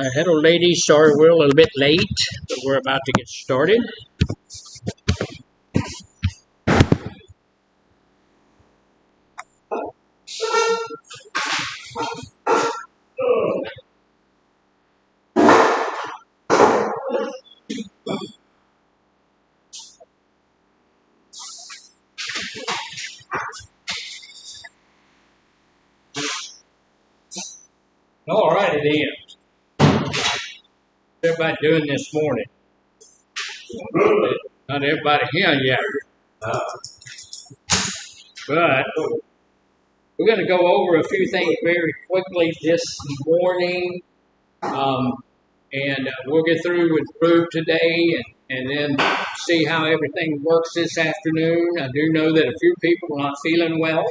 Hello, ladies. Sorry we're a little bit late, but we're about to get started. All right, it is. What's everybody doing this morning? Not everybody here yet, but we're going to go over a few things very quickly this morning, and we'll get through with group today, and then see how everything works this afternoon. I do know that a few people are not feeling well.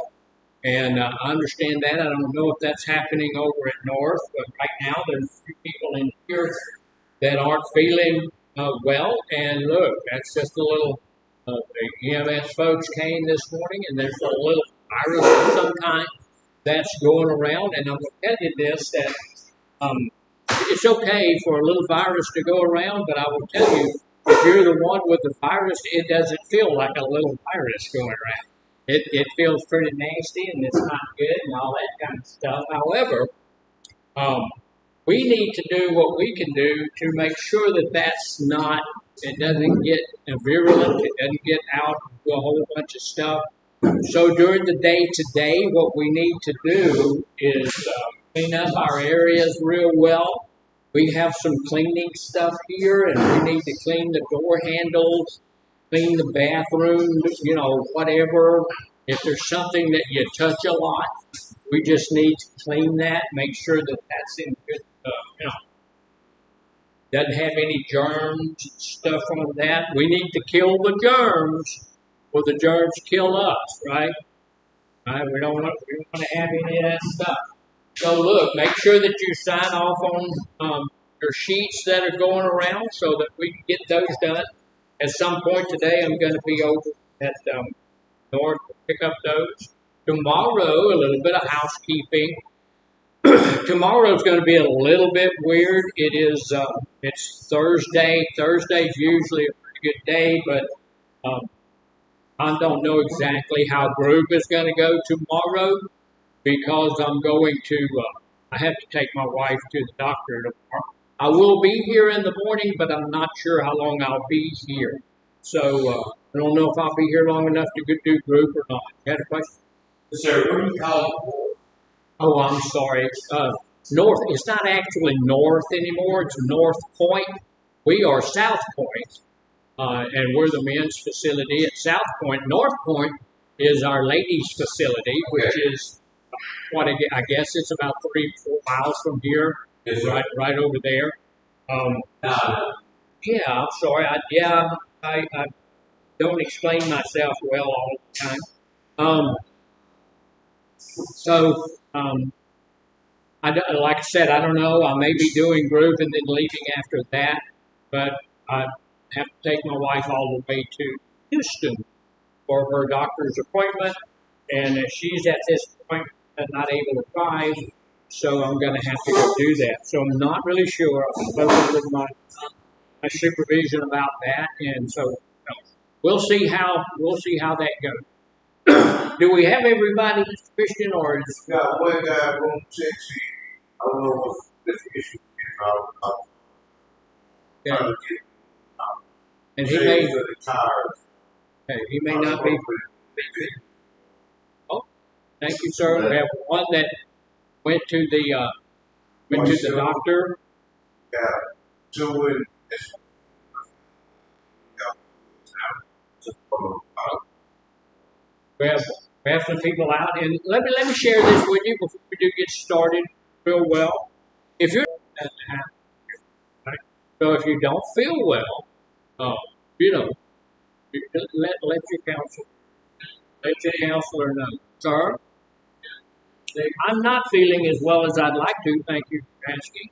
And I understand that. I don't know if that's happening over at North, but right now there's a few people in here that aren't feeling well. And look, that's just a little, the EMS folks came this morning, and there's a little virus of some kind that's going around. And I'm going to tell you this, that it's okay for a little virus to go around, but I will tell you, if you're the one with the virus, it doesn't feel like a little virus going around. It feels pretty nasty and it's not good and all that kind of stuff. However, we need to do what we can do to make sure that it doesn't get virulent, it doesn't get out to a whole bunch of stuff. So during the day today, what we need to do is clean up our areas real well. We have some cleaning stuff here, and we need to clean the door handles, clean the bathroom, whatever. If there's something that you touch a lot, we just need to clean that, make sure that that's in good, doesn't have any germs and stuff on that. We need to kill the germs, or the germs kill us, right? Right? We don't want to have any of that stuff. So look, make sure that you sign off on your sheets that are going around so that we can get those done. At some point today, I'm going to be over at North to pick up those. Tomorrow, a little bit of housekeeping. Tomorrow's going to be a little bit weird. It's Thursday. Thursday's usually a pretty good day, but I don't know exactly how group is going to go tomorrow because I have to take my wife to the doctor tomorrow. I will be here in the morning, but I'm not sure how long I'll be here. So I don't know if I'll be here long enough to do group or not. You had a question? Sir, what do you call it? Oh, I'm sorry. North. It's not actually North anymore. It's North Point. We are South Point, and we're the men's facility at South Point. North Point is our ladies' facility, which is I guess it's about 3-4 miles from here. Is right over there. Yeah, I'm sorry. I don't explain myself well all the time. Like I said, I don't know. I may be doing group and then leaving after that, but I have to take my wife all the way to Houston for her doctor's appointment, and she's at this point not able to drive. So I'm going to have to go do that. So I'm not really sure. I'm spoken with my supervision about that, and so we'll see how that goes. Do we have everybody, Christian, or is one guy room 6? I don't know what this issue is. And he may not be. Oh, thank you, sir. We have one that went to the doctor. Yeah. So we have some people out, and let me share this with you before we do get started real well. If you're right? So if you don't feel well, let your counselor know, sir. I'm not feeling as well as I'd like to. Thank you for asking.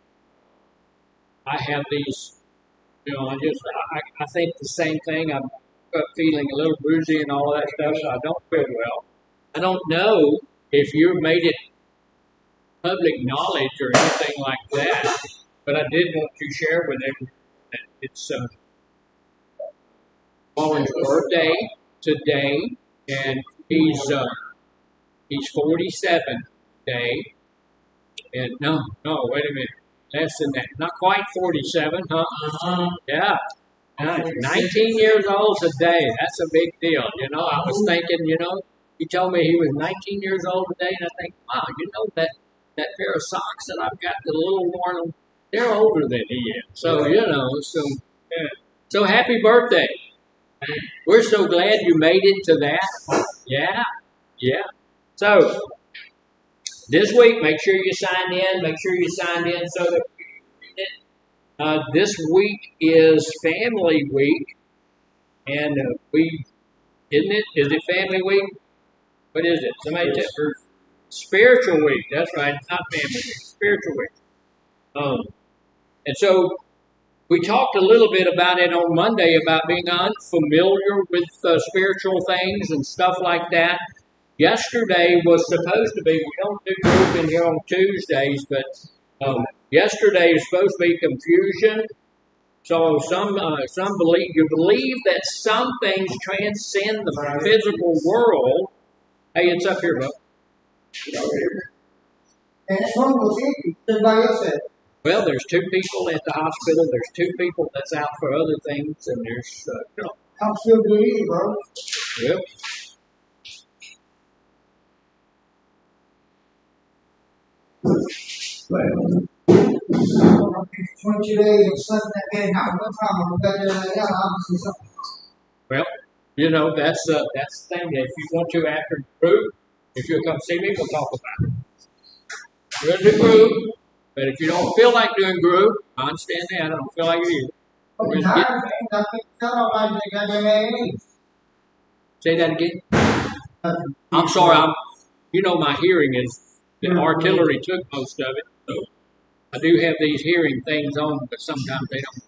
I have these, I think the same thing. I'm feeling a little woozy and all that stuff, so I don't feel well. I don't know if you've made it public knowledge or anything like that, but I did want to share with everyone that it's Owen's birthday today, and he's 47 today. And no, wait a minute, less than that, not quite 47, huh? Yeah. 19 years old today. That's a big deal. I was thinking, he told me he was 19 years old today, and I think, wow, that pair of socks that I've got, the little worn them, they're older than he is. So, yeah. So happy birthday. We're so glad you made it to that. Yeah, yeah. So this week, make sure you sign in. Make sure you signed in so that we can read it. This week is Family Week, and isn't it? Is it Family Week? What is it? Somebody tell her. Spiritual Week. That's right. It's not Family Week. Spiritual Week. And so we talked a little bit about it on Monday about being unfamiliar with spiritual things and stuff like that. Yesterday was supposed to be, we don't do group in here on Tuesdays, but yesterday is supposed to be confusion. So some believe that some things transcend the physical world. Hey, it's up here, bro. Well, there's 2 people at the hospital. There's 2 people that's out for other things, and there's I'm still believing, bro. Yep. Well, 20 days or something that can't happen. No problem. Well, that's the thing. If you want to after the group, if you'll come see me, we'll talk about it. We're in the group, but if you don't feel like doing group, I understand that. I don't feel like it either. Say that again. I'm sorry. My hearing is the artillery took most of it, so I do have these hearing things on, but sometimes they don't.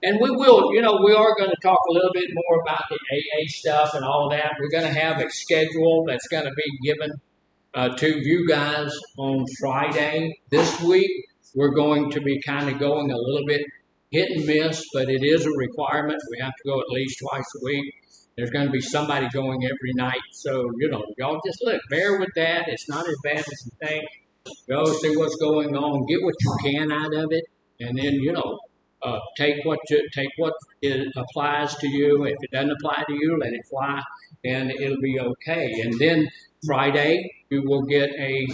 And we will, we are going to talk a little bit more about the AA stuff and all that. We're going to have a schedule that's going to be given to you guys on Friday. This week, we're going to be kind of going a little bit hit and miss, but it is a requirement. We have to go at least twice a week. There's going to be somebody going every night. So, y'all just bear with that. It's not as bad as you think. Go see what's going on. Get what you can out of it. And then, take what it applies to you. If it doesn't apply to you, let it fly, and it'll be okay. And then Friday, you will get a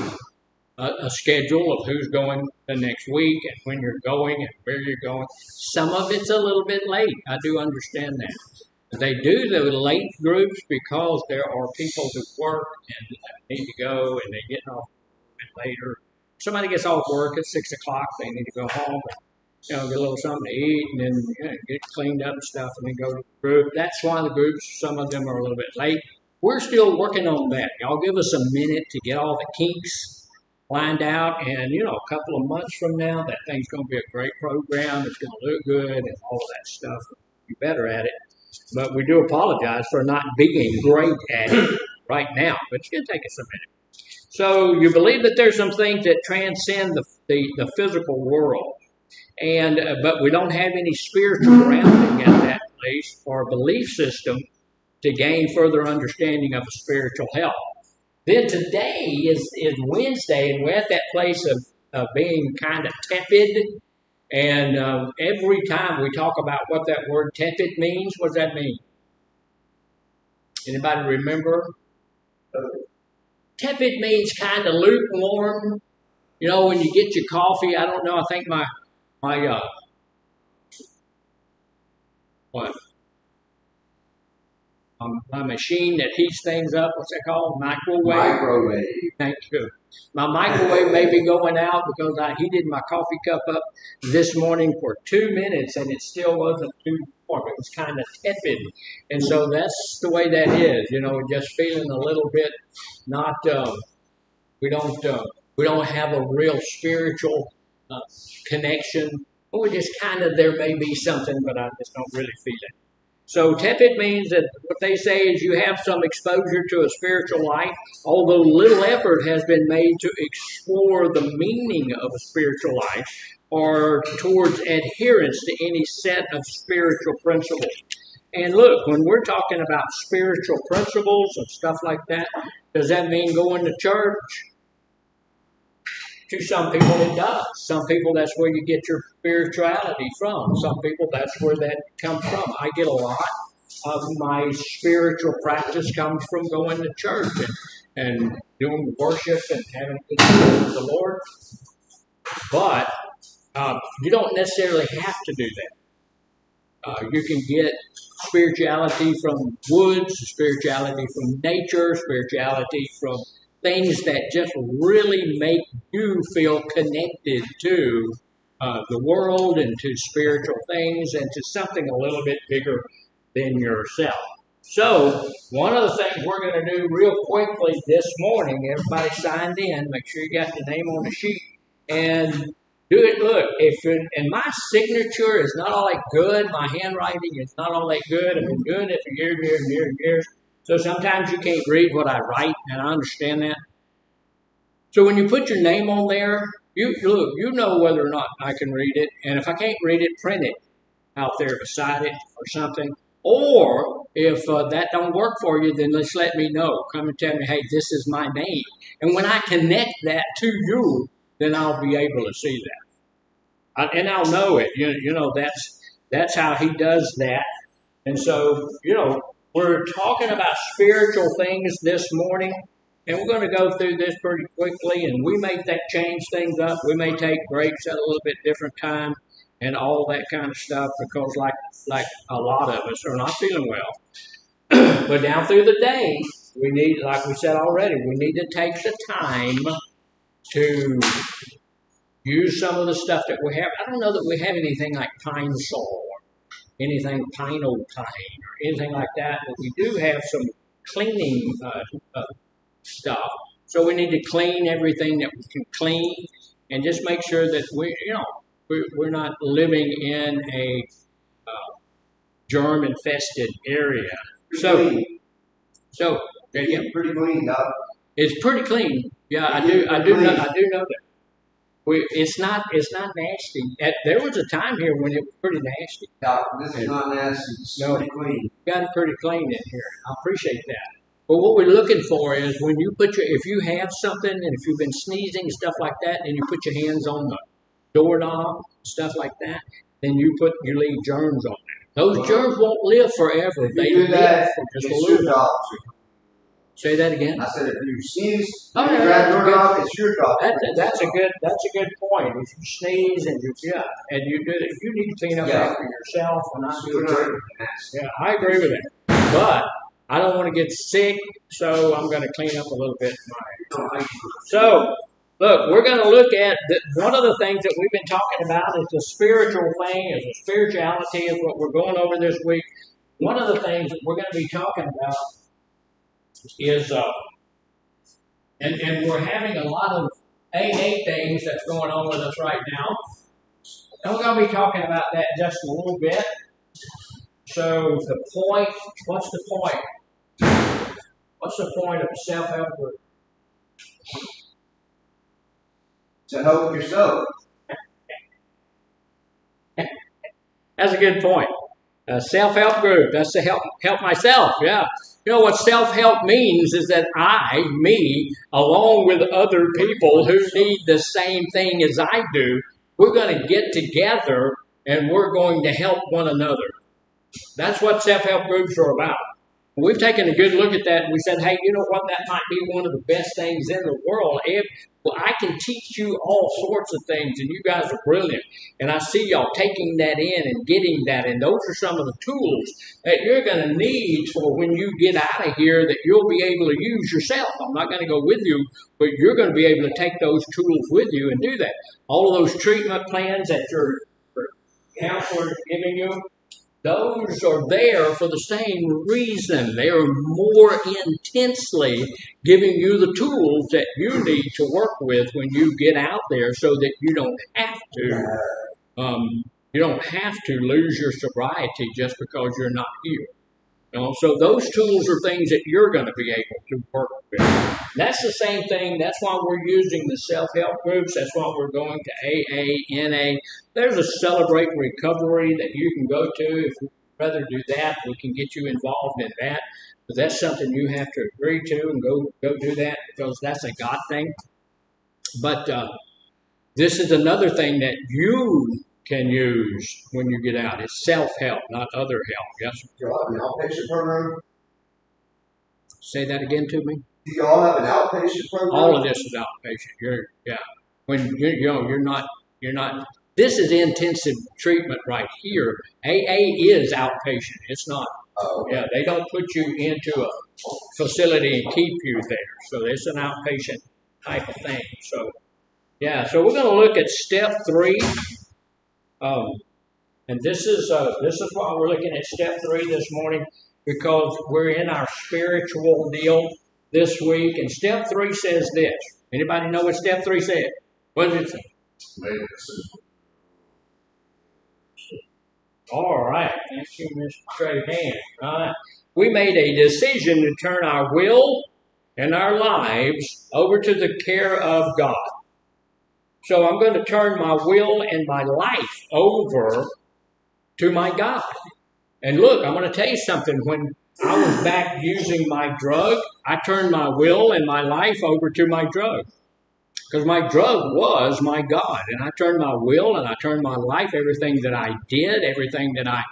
schedule of who's going the next week and when you're going and where you're going. Some of it's a little bit late. I do understand that. They do the late groups because there are people who work and need to go, and they're getting off a bit later. Somebody gets off work at 6 o'clock. They need to go home and get a little something to eat, and then get cleaned up and stuff, and then go to the group. That's why the groups, some of them are a little bit late. We're still working on that. Y'all give us a minute to get all the kinks lined out, and a couple of months from now, that thing's going to be a great program. It's going to look good and all of that stuff. Be better at it. But we do apologize for not being great at it right now, but it's going to take us a minute. So you believe that there's some things that transcend the physical world, but we don't have any spiritual grounding at that place or belief system to gain further understanding of a spiritual health. Then today is Wednesday, and we're at that place of being kind of tepid. And every time we talk about what that word tepid means, what does that mean? Anybody remember? Tepid means kind of lukewarm. When you get your coffee, I don't know, I think my machine that heats things up, what's that called? Microwave. Thank you. My microwave may be going out because I heated my coffee cup up this morning for 2 minutes and it still wasn't too warm. It was kind of tepid. And so that's the way that is, just feeling a little bit not, we don't have a real spiritual connection. Or just kind of, there may be something, but I just don't really feel it. So tepid means that what they say is you have some exposure to a spiritual life, although little effort has been made to explore the meaning of a spiritual life. or towards adherence to any set of spiritual principles. And look, when we're talking about spiritual principles and stuff like that, does that mean going to church? To some people, it does. Some people, that's where you get your spirituality from. Some people, that's where that comes from. I get a lot of my spiritual practice comes from going to church and doing worship and having a good time with the Lord. But you don't necessarily have to do that. You can get spirituality from woods, spirituality from nature, spirituality from things that just really make you feel connected to the world and to spiritual things and to something a little bit bigger than yourself. So, one of the things we're going to do real quickly this morning, everybody signed in, make sure you got the name on the sheet, and do it. Look, and my signature is not all that good, my handwriting is not all that good. I've been doing it for years and years and years and years. So sometimes you can't read what I write, and I understand that. So when you put your name on there, you know whether or not I can read it, and if I can't read it, print it out there beside it or something. Or if that don't work for you, then just let me know. Come and tell me, hey, this is my name. And when I connect that to you, then I'll be able to see that. And I'll know it. You know, that's how he does that. And so, we're talking about spiritual things this morning. And we're going to go through this pretty quickly. And we may change things up. We may take breaks at a little bit different time and all that kind of stuff, because like a lot of us are not feeling well. But down through the day, we need, like we said already, we need to take the time to use some of the stuff that we have. I don't know that we have anything like pine sol or anything pine or anything like that, but we do have some cleaning stuff. So we need to clean everything that we can clean and just make sure that we're not living in a germ-infested area. So It's pretty clean, Doc. It's pretty clean. Yeah, I do know that. It's not nasty. There was a time here when it was pretty nasty. Doc, this is not nasty. It's pretty clean. Got it pretty clean in here. I appreciate that. But what we're looking for is when you if you have something and if you've been sneezing and stuff like that, and you put your hands on the doorknob, stuff like that, then you leave germs on there. Those germs won't live forever. They live for just a little while. Say that again. I said if you sneeze, oh, yeah, grab doorknob, it's your dog. That's a good point. If you sneeze and if you need to clean up after yourself, and I do it. Yeah, I agree with that. But I don't want to get sick, so I'm going to clean up a little bit. So, look, we're going to look at one of the things that we've been talking about is the spiritual thing, is the spirituality is what we're going over this week. One of the things that we're going to be talking about is, and we're having a lot of AA things that's going on with us right now. And we're going to be talking about that just a little bit. So the point, what's the point? What's the point of a self-help group? To help yourself. That's a good point. A self-help group, that's to help myself, yeah. You know what self-help means is that me, along with other people who need the same thing as I do, we're going to get together and we're going to help one another. That's what self-help groups are about. We've taken a good look at that and we said, hey, you know what, that might be one of the best things in the world. Well, I can teach you all sorts of things and you guys are brilliant. And I see y'all taking that in and getting that. And those are some of the tools that you're going to need for when you get out of here that you'll be able to use yourself. I'm not going to go with you, but you're going to be able to take those tools with you and do that. All of those treatment plans that your counselor is giving you, those are there for the same reason. They are more intensely giving you the tools that you need to work with when you get out there, so that you don't have to lose your sobriety just because you're not here. So those tools are things that you're going to be able to work with. That's the same thing. That's why we're using the self-help groups. That's why we're going to AA, NA. There's a Celebrate Recovery that you can go to. If you'd rather do that, we can get you involved in that. But that's something you have to agree to and go do that because that's a God thing. But this is another thing that you can use when you get out. It's self-help, not other help. Yes? Do y'all have an outpatient program? Say that again to me. Do y'all have an outpatient program? All of this is outpatient. When you're not. This is intensive treatment right here. AA is outpatient. It's not. Oh, okay. Yeah, they don't put you into a facility and keep you there. So it's an outpatient type of thing. So yeah, so we're going to look at step 3. And this is why we're looking at step 3 this morning, because we're in our spiritual deal this week. And step 3 says this. Anybody know what step 3 said? What does it say? Make a decision. All right. Thank you, Mr. Trey Dan. All right. We made a decision to turn our will and our lives over to the care of God. So I'm going to turn my will and my life over to my God. And look, I'm going to tell you something. When I was back using my drug, I turned my will and my life over to my drug. Because my drug was my God. And I turned my will and I turned my life, everything that I did, everything that I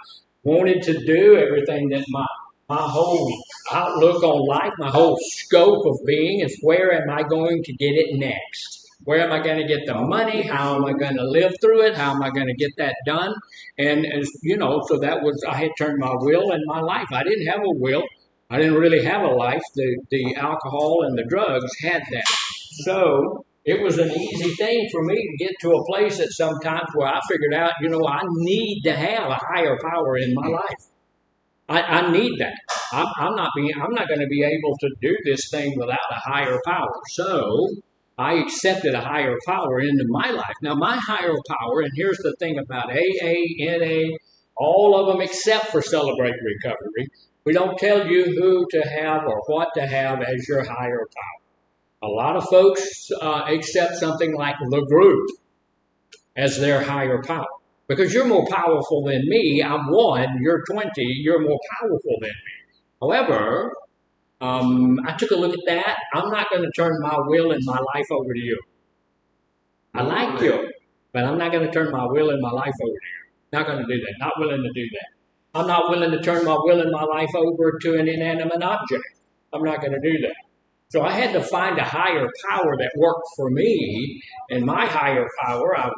wanted to do, everything that my whole outlook on life, my whole scope of being is where am I going to get it next? Where am I going to get the money? How am I going to live through it? How am I going to get that done? And so that was, I had turned my will and my life. I didn't have a will. I didn't really have a life. The alcohol and the drugs had that. So it was an easy thing for me to get to a place at sometimes where I figured out, I need to have a higher power in my life. I need that. I'm not going to be able to do this thing without a higher power. So I accepted a higher power into my life. Now, my higher power, and here's the thing about AA, NA, all of them except for Celebrate Recovery, we don't tell you who to have or what to have as your higher power. A lot of folks accept something like the group as their higher power. Because you're more powerful than me. I'm 1, you're 20, you're more powerful than me. However, I took a look at that. I'm not going to turn my will and my life over to you. I like you, but I'm not going to turn my will and my life over to you. Not going to do that. Not willing to do that. I'm not willing to turn my will and my life over to an inanimate object. I'm not going to do that. So I had to find a higher power that worked for me, and my higher power, I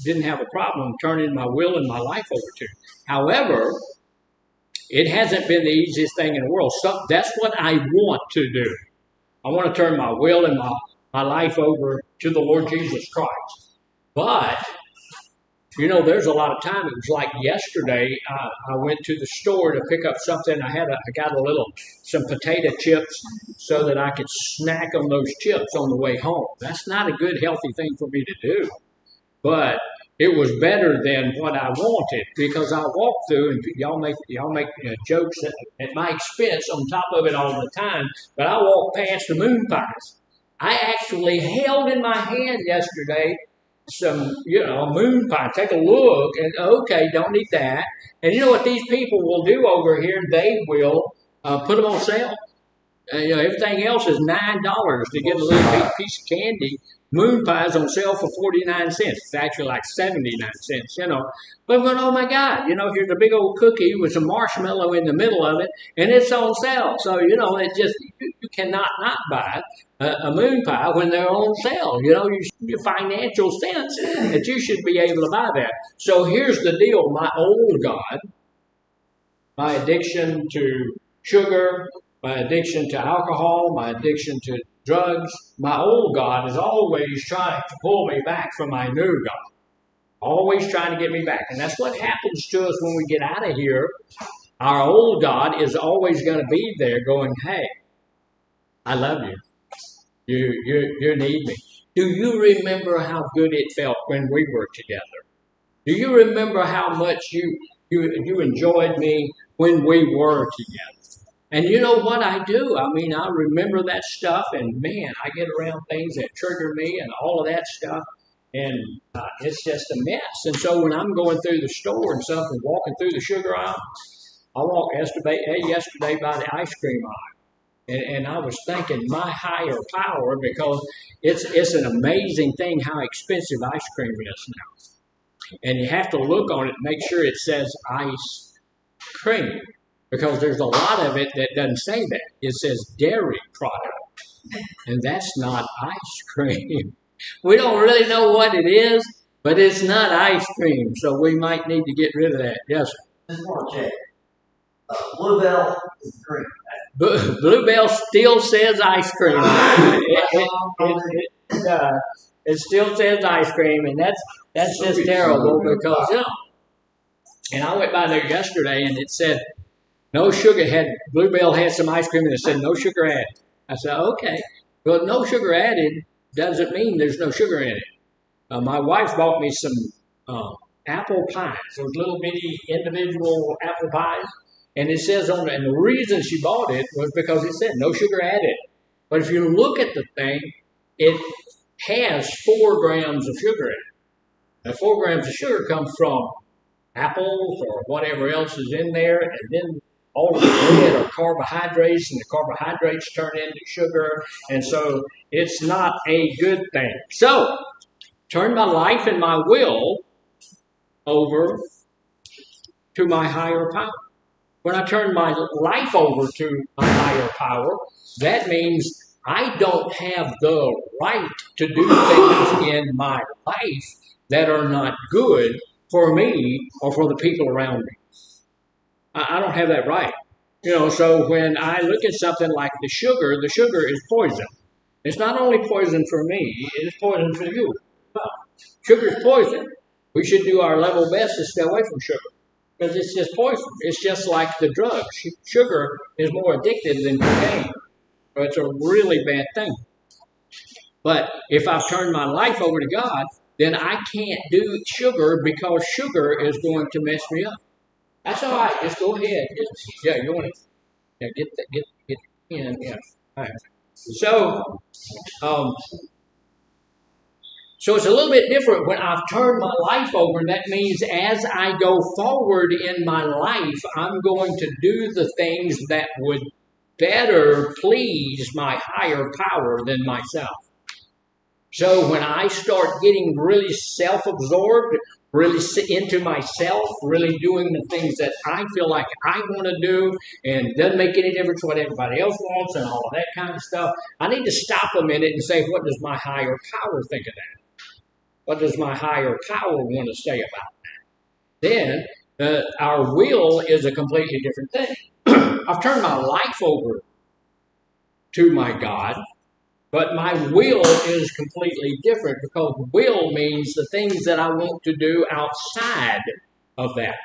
didn't have a problem turning my will and my life over to. However, it hasn't been the easiest thing in the world. So that's what I want to do. I want to turn my will and my life over to the Lord Jesus Christ. But, there's a lot of time. It was like yesterday, I went to the store to pick up something. I got some potato chips so that I could snack on those chips on the way home. That's not a good, healthy thing for me to do. But it was better than what I wanted because I walked through and y'all make jokes at my expense on top of it all the time. But I walked past the moon pies. I actually held in my hand yesterday some, moon pie. Take a look and okay, don't eat that. And you know what these people will do over here? They will put them on sale. Everything else is $9 to get a little piece of candy. Moon pies on sale for 49 cents. It's actually like 79 cents, But oh my God, here's a big old cookie with some marshmallow in the middle of it, and it's on sale. So, it just, you cannot not buy a moon pie when they're on sale. Your financial sense that you should be able to buy that. So here's the deal. My old God, my addiction to sugar, my addiction to alcohol, my addiction to drugs, my old God is always trying to pull me back from my new God. Always trying to get me back. And that's what happens to us when we get out of here. Our old God is always going to be there going, hey, I love you. You need me. Do you remember how good it felt when we were together? Do you remember how much you enjoyed me when we were together? And you know what I do? I mean, I remember that stuff, and man, I get around things that trigger me and all of that stuff, and it's just a mess. And so when I'm going through the store and something, walking through the sugar aisle, I walked yesterday by the ice cream aisle, and I was thanking my higher power because it's an amazing thing how expensive ice cream is now. And you have to look on it and make sure it says ice cream because there's a lot of it that doesn't say that. It says dairy product, and that's not ice cream. We don't really know what it is, but it's not ice cream, so we might need to get rid of that. Yes, sir. Just want to check. Bluebell is green. Bluebell still says ice cream. It still says ice cream, and that's just terrible because And I went by there yesterday, and it said no sugar. Bluebell had some ice cream, and it said no sugar added. I said okay, but no sugar added doesn't mean there's no sugar in it. My wife bought me some apple pies, those little bitty individual apple pies. And it says on it, and the reason she bought it was because it said no sugar added. But if you look at the thing, it has 4 grams of sugar in it. Now 4 grams of sugar comes from apples or whatever else is in there, and then all of the bread are carbohydrates, and the carbohydrates turn into sugar, and so it's not a good thing. So, turn my life and my will over to my higher power. When I turn my life over to my higher power, that means I don't have the right to do things in my life that are not good for me or for the people around me. I don't have that right. So when I look at something like the sugar is poison. It's not only poison for me, it is poison for you. Sugar is poison. We should do our level best to stay away from sugar. Because it's just poison. It's just like the drugs. Sugar is more addictive than cocaine. So it's a really bad thing. But if I've turned my life over to God, then I can't do sugar because sugar is going to mess me up. That's all right. Just go ahead. You want to get in. Yeah. All right. So it's a little bit different when I've turned my life over. That means as I go forward in my life, I'm going to do the things that would better please my higher power than myself. So when I start getting really self-absorbed, really into myself, really doing the things that I feel like I want to do, and it doesn't make any difference what everybody else wants and all of that kind of stuff, I need to stop a minute and say, what does my higher power think of that? What does my higher power want to say about that? Then our will is a completely different thing. I've turned my life over to my God, but my will is completely different because will means the things that I want to do outside of that.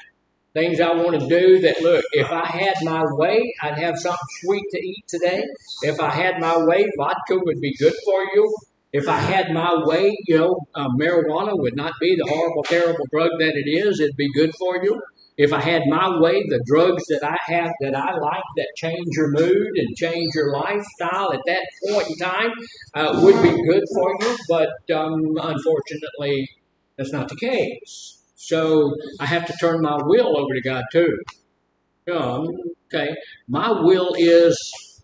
Things I want to do that, look, if I had my way, I'd have something sweet to eat today. If I had my way, vodka would be good for you. If I had my way, marijuana would not be the horrible, terrible drug that it is. It'd be good for you. If I had my way, the drugs that I have that I like that change your mood and change your lifestyle at that point in time would be good for you. But unfortunately, that's not the case. So I have to turn my will over to God too. Okay, my will is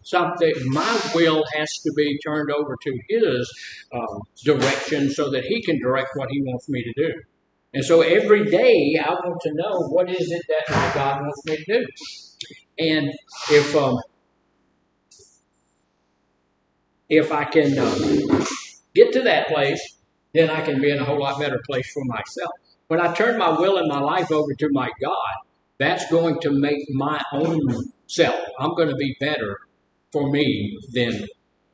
something. My will has to be turned over to His direction so that He can direct what He wants me to do. And so every day I want to know what is it that my God wants me to do. And if I can get to that place, then I can be in a whole lot better place for myself. When I turn my will and my life over to my God, that's going to make my own self. I'm going to be better for me than,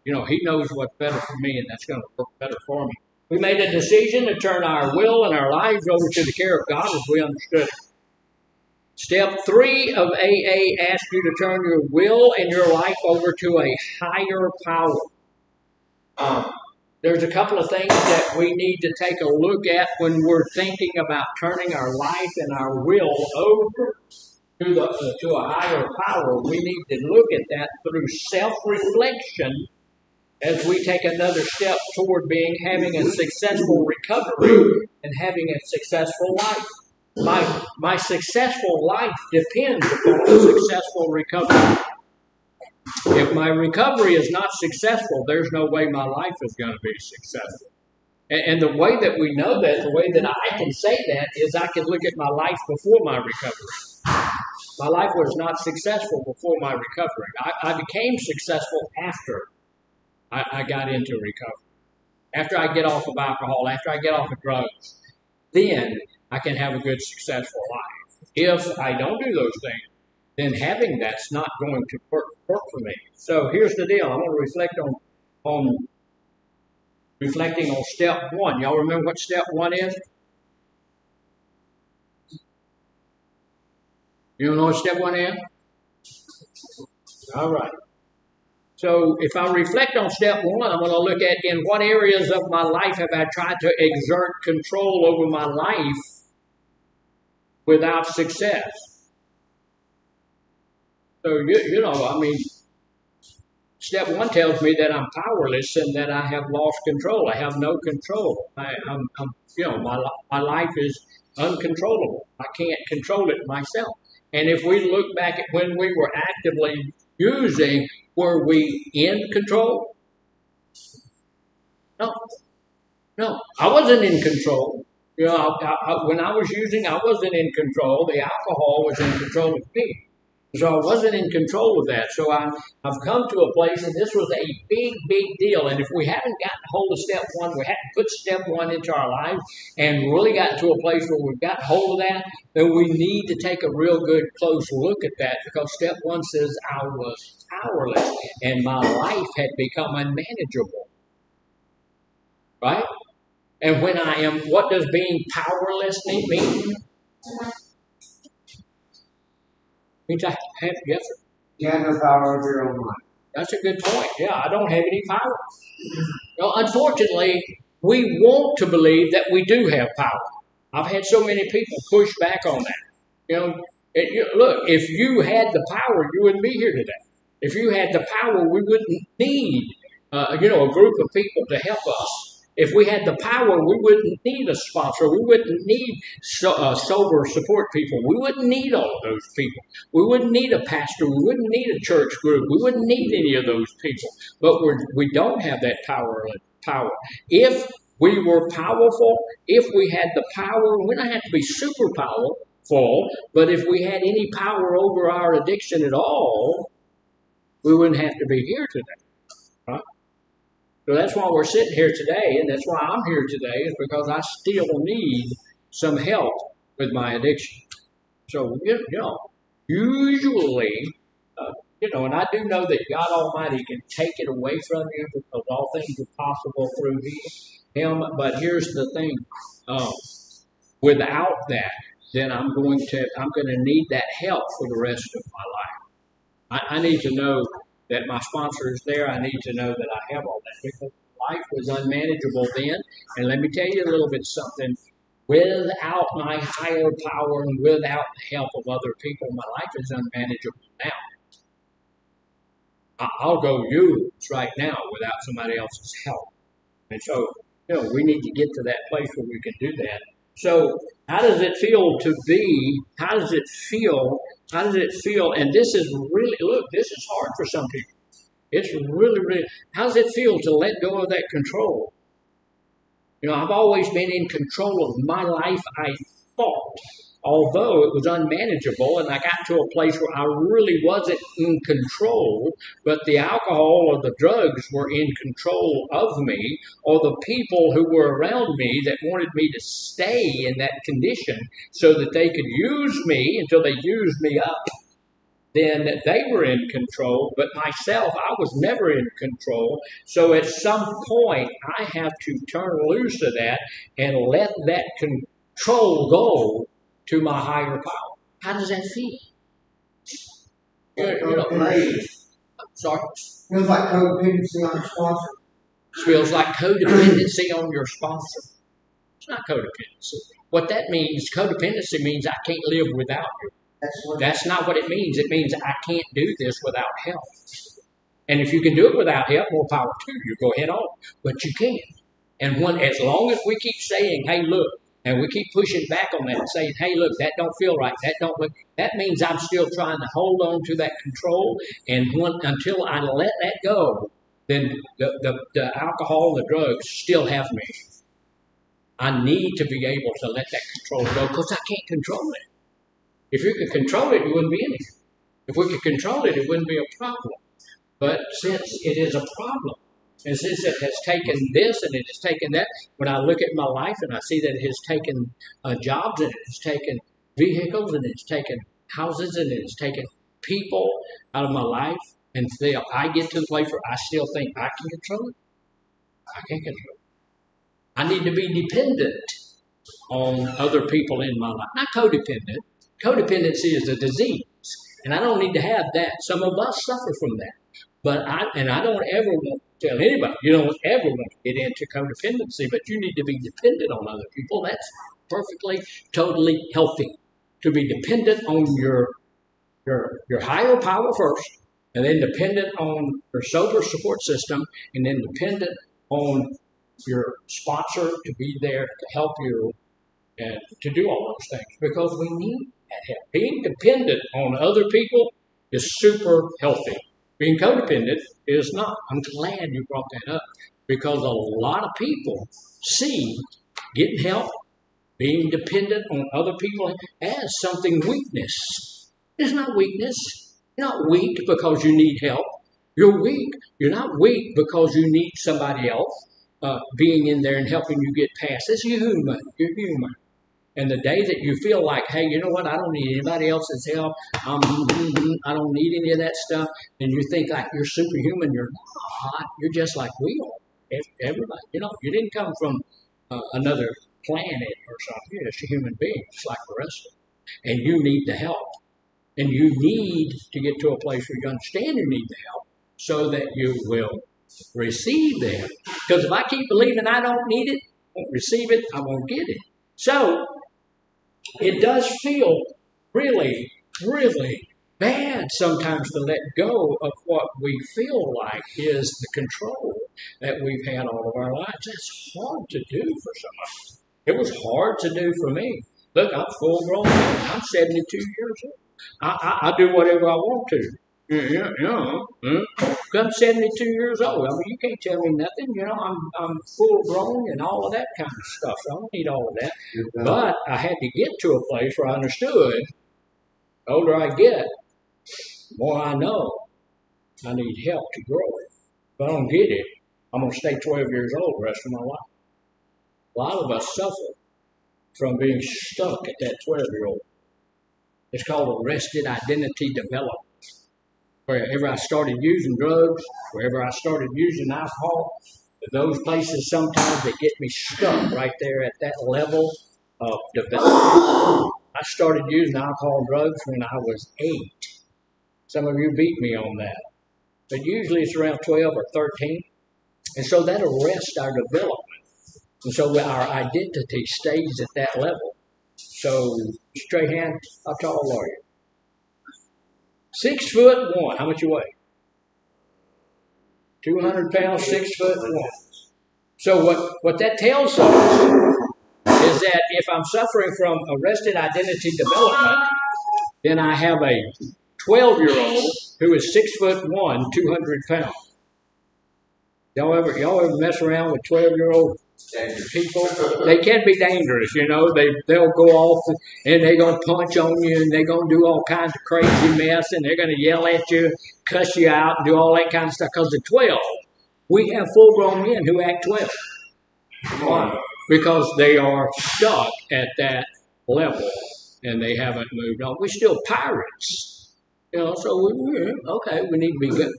He knows what's better for me, and that's going to work better for me. We made a decision to turn our will and our lives over to the care of God as we understood it. Step 3 of AA asks you to turn your will and your life over to a higher power. There's a couple of things that we need to take a look at when we're thinking about turning our life and our will over to a higher power, we need to look at that through self-reflection as we take another step toward having a successful recovery and having a successful life. My successful life depends upon a successful recovery. If my recovery is not successful, there's no way my life is going to be successful. And the way that we know that, the way that I can say that, is I can look at my life before my recovery. My life was not successful before my recovery. I became successful after I got into recovery. After I get off of alcohol, after I get off of drugs, then I can have a good, successful life. If I don't do those things, then having that's not going to work for me. So here's the deal. I'm going to reflecting on step one. Y'all remember what step one is? You don't know what step one is? All right. So if I reflect on step one, I'm going to look at in what areas of my life have I tried to exert control over my life without success. So, step one tells me that I'm powerless and that I have lost control. I have no control. My life is uncontrollable. I can't control it myself. And if we look back at when we were actively using, were we in control? No, I wasn't in control. When I was using, I wasn't in control. The alcohol was in control of me. So I wasn't in control of that. So I've come to a place, and this was a big, big deal. And if we haven't gotten hold of step one, we hadn't put step one into our lives and really gotten to a place where we've got hold of that, then we need to take a real good, close look at that, because step one says I was powerless and my life had become unmanageable. Right? And when I am, what does being powerless mean? Means I have, yes, sir. You have no power over your own life. That's a good point. Yeah, I don't have any power. Unfortunately, we want to believe that we do have power. I've had so many people push back on that. Look, if you had the power, you wouldn't be here today. If you had the power, we wouldn't need, a group of people to help us. If we had the power, we wouldn't need a sponsor. We wouldn't need sober support people. We wouldn't need all of those people. We wouldn't need a pastor. We wouldn't need a church group. We wouldn't need any of those people. But we don't have that power. If we were powerful, if we had the power, we don't have to be super powerful, but if we had any power over our addiction at all, we wouldn't have to be here today. Right? So that's why we're sitting here today, and that's why I'm here today, is because I still need some help with my addiction. So, usually, and I do know that God Almighty can take it away from you because all things are possible through Him. But here's the thing: without that, then I'm going to need that help for the rest of my life. I need to know that my sponsor is there. I need to know that I have all that, because life was unmanageable then. And let me tell you a little bit something. Without my higher power and without the help of other people, my life is unmanageable now. I'll go use right now without somebody else's help. And so, we need to get to that place where we can do that. So how does it feel to be, how does it feel, and this is really, look, this is hard for some people. It's really, really, how does it feel to let go of that control? I've always been in control of my life, I thought, although it was unmanageable, and I got to a place where I really wasn't in control, but the alcohol or the drugs were in control of me, or the people who were around me that wanted me to stay in that condition so that they could use me until they used me up. Then they were in control, but myself, I was never in control. So at some point, I have to turn loose of that and let that control go to my higher power. How does that feel? Sorry? Feels like codependency on your sponsor. Feels like codependency on your sponsor. It's not codependency. What that means, codependency means I can't live without you. That's what. That's not what it means. It means I can't do this without help. And if you can do it without help, more power to you. Go ahead on. But you can. And as long as we keep saying, hey, look, and we keep pushing back on that and saying, hey, look, that don't feel right, that don't look, that means I'm still trying to hold on to that control. And until I let that go, then the alcohol, the drugs still have me. I need to be able to let that control go because I can't control it. If you could control it, it wouldn't be anything. If we could control it, it wouldn't be a problem. But since it is a problem, and since it has taken this and it has taken that, when I look at my life and I see that it has taken jobs and it has taken vehicles and it's taken houses and it has taken people out of my life, and still I get to the place where I still think I can control it, I can't control it. I need to be dependent on other people in my life, not codependent. Codependency is a disease, and I don't need to have that. Some of us suffer from that. But I don't ever want to tell anybody, you don't ever want to get into codependency, but you need to be dependent on other people. That's perfectly, totally healthy. To be dependent on your higher power first, and then dependent on your sober support system, and then dependent on your sponsor to be there to help you and to do all those things, because we need that help. Being dependent on other people is super healthy. Being codependent is not. I'm glad you brought that up, because a lot of people see getting help, being dependent on other people as something weakness. It's not weakness. You're not weak because you need help. You're weak. You're not weak because you need somebody else being in there and helping you get past. It's human. You're human. And the day that you feel like, hey, you know what, I don't need anybody else's help, I don't need any of that stuff, and you think like you're superhuman, you're not. You're just like we are. Everybody, you didn't come from another planet or something. You're just a human being, just like the rest of them. And you need the help. And you need to get to a place where you understand you need the help so that you will receive the help. Because if I keep believing I don't need it, won't receive it, I won't get it. So, it does feel really, really bad sometimes to let go of what we feel like is the control that we've had all of our lives. That's hard to do for somebody. It was hard to do for me. Look, I'm full grown now. I'm 72 years old. I do whatever I want to. I'm 72 years old. I mean, you can't tell me nothing. I'm full grown and all of that kind of stuff. So I don't need all of that. But I had to get to a place where I understood. The older I get, the more I know I need help to grow it. If I don't get it, I'm going to stay 12 years old the rest of my life. A lot of us suffer from being stuck at that 12-year-old. It's called arrested identity development. Wherever I started using drugs, wherever I started using alcohol, those places sometimes they get me stuck right there at that level of development. I started using alcohol and drugs when I was 8. Some of you beat me on that. But usually it's around 12 or 13. And so that arrests our development. And so our identity stays at that level. So, straight hand, how tall are you? 6'1". How much you weigh? 200 pounds, 6'1". So what that tells us is that if I'm suffering from arrested identity development, then I have a 12-year-old who is 6'1", 200 pounds. Y'all ever mess around with 12-year-old people? They can be dangerous, They'll go off and they're gonna punch on you and they're gonna do all kinds of crazy mess and they're gonna yell at you, cuss you out, and do all that kind of stuff. Because at 12, we have full-grown men who act 12. Why? Because they are stuck at that level and they haven't moved on. We're still pirates. So we need to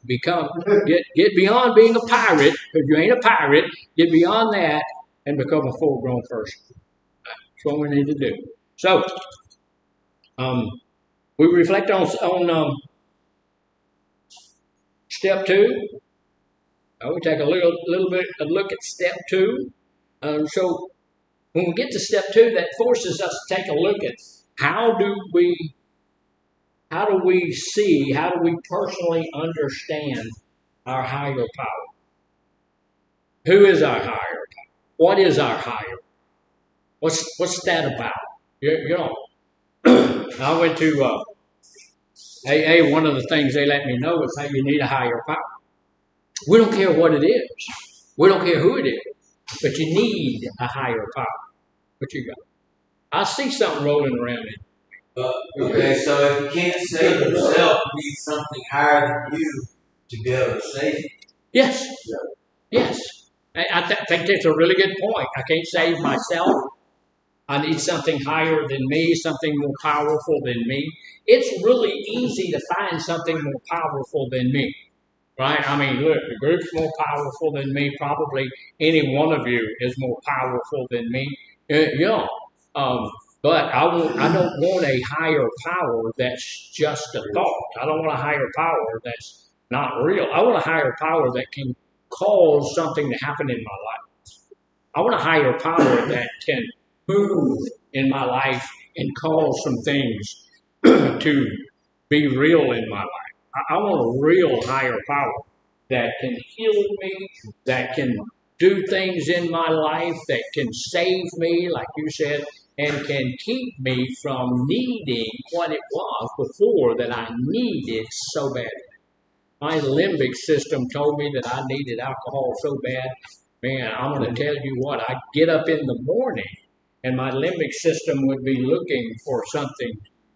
get beyond being a pirate, because you ain't a pirate. Get beyond that and become a full-grown person. That's what we need to do. So, we reflect on step 2. We take a look at step 2. So, when we get to step 2, that forces us to take a look at how do we how do we see, how do we personally understand our higher power? Who is our higher power? What is our higher? What's that about? You know, I went to AA. One of the things they let me know is how you need a higher power. We don't care what it is. We don't care who it is. But you need a higher power. What you got? I see something rolling around it. Okay, so if you can't save yourself, you need something higher than you to be able to save you. Yes. Yes. I think that's a really good point. I can't save myself. I need something higher than me, something more powerful than me. It's really easy to find something more powerful than me. Right? I mean, look, the group's more powerful than me. Probably any one of you is more powerful than me. Yeah. Um, but I don't want a higher power that's just a thought. I don't want a higher power that's not real. I want a higher power that can cause something to happen in my life. I want a higher power that can move in my life and cause some things to be real in my life. I want a real higher power that can heal me, that can do things in my life, that can save me, like you said, and can keep me from needing what it was before that I needed so bad. My limbic system told me that I needed alcohol so bad. Man, I'm going to tell you what, I'd get up in the morning and my limbic system would be looking for something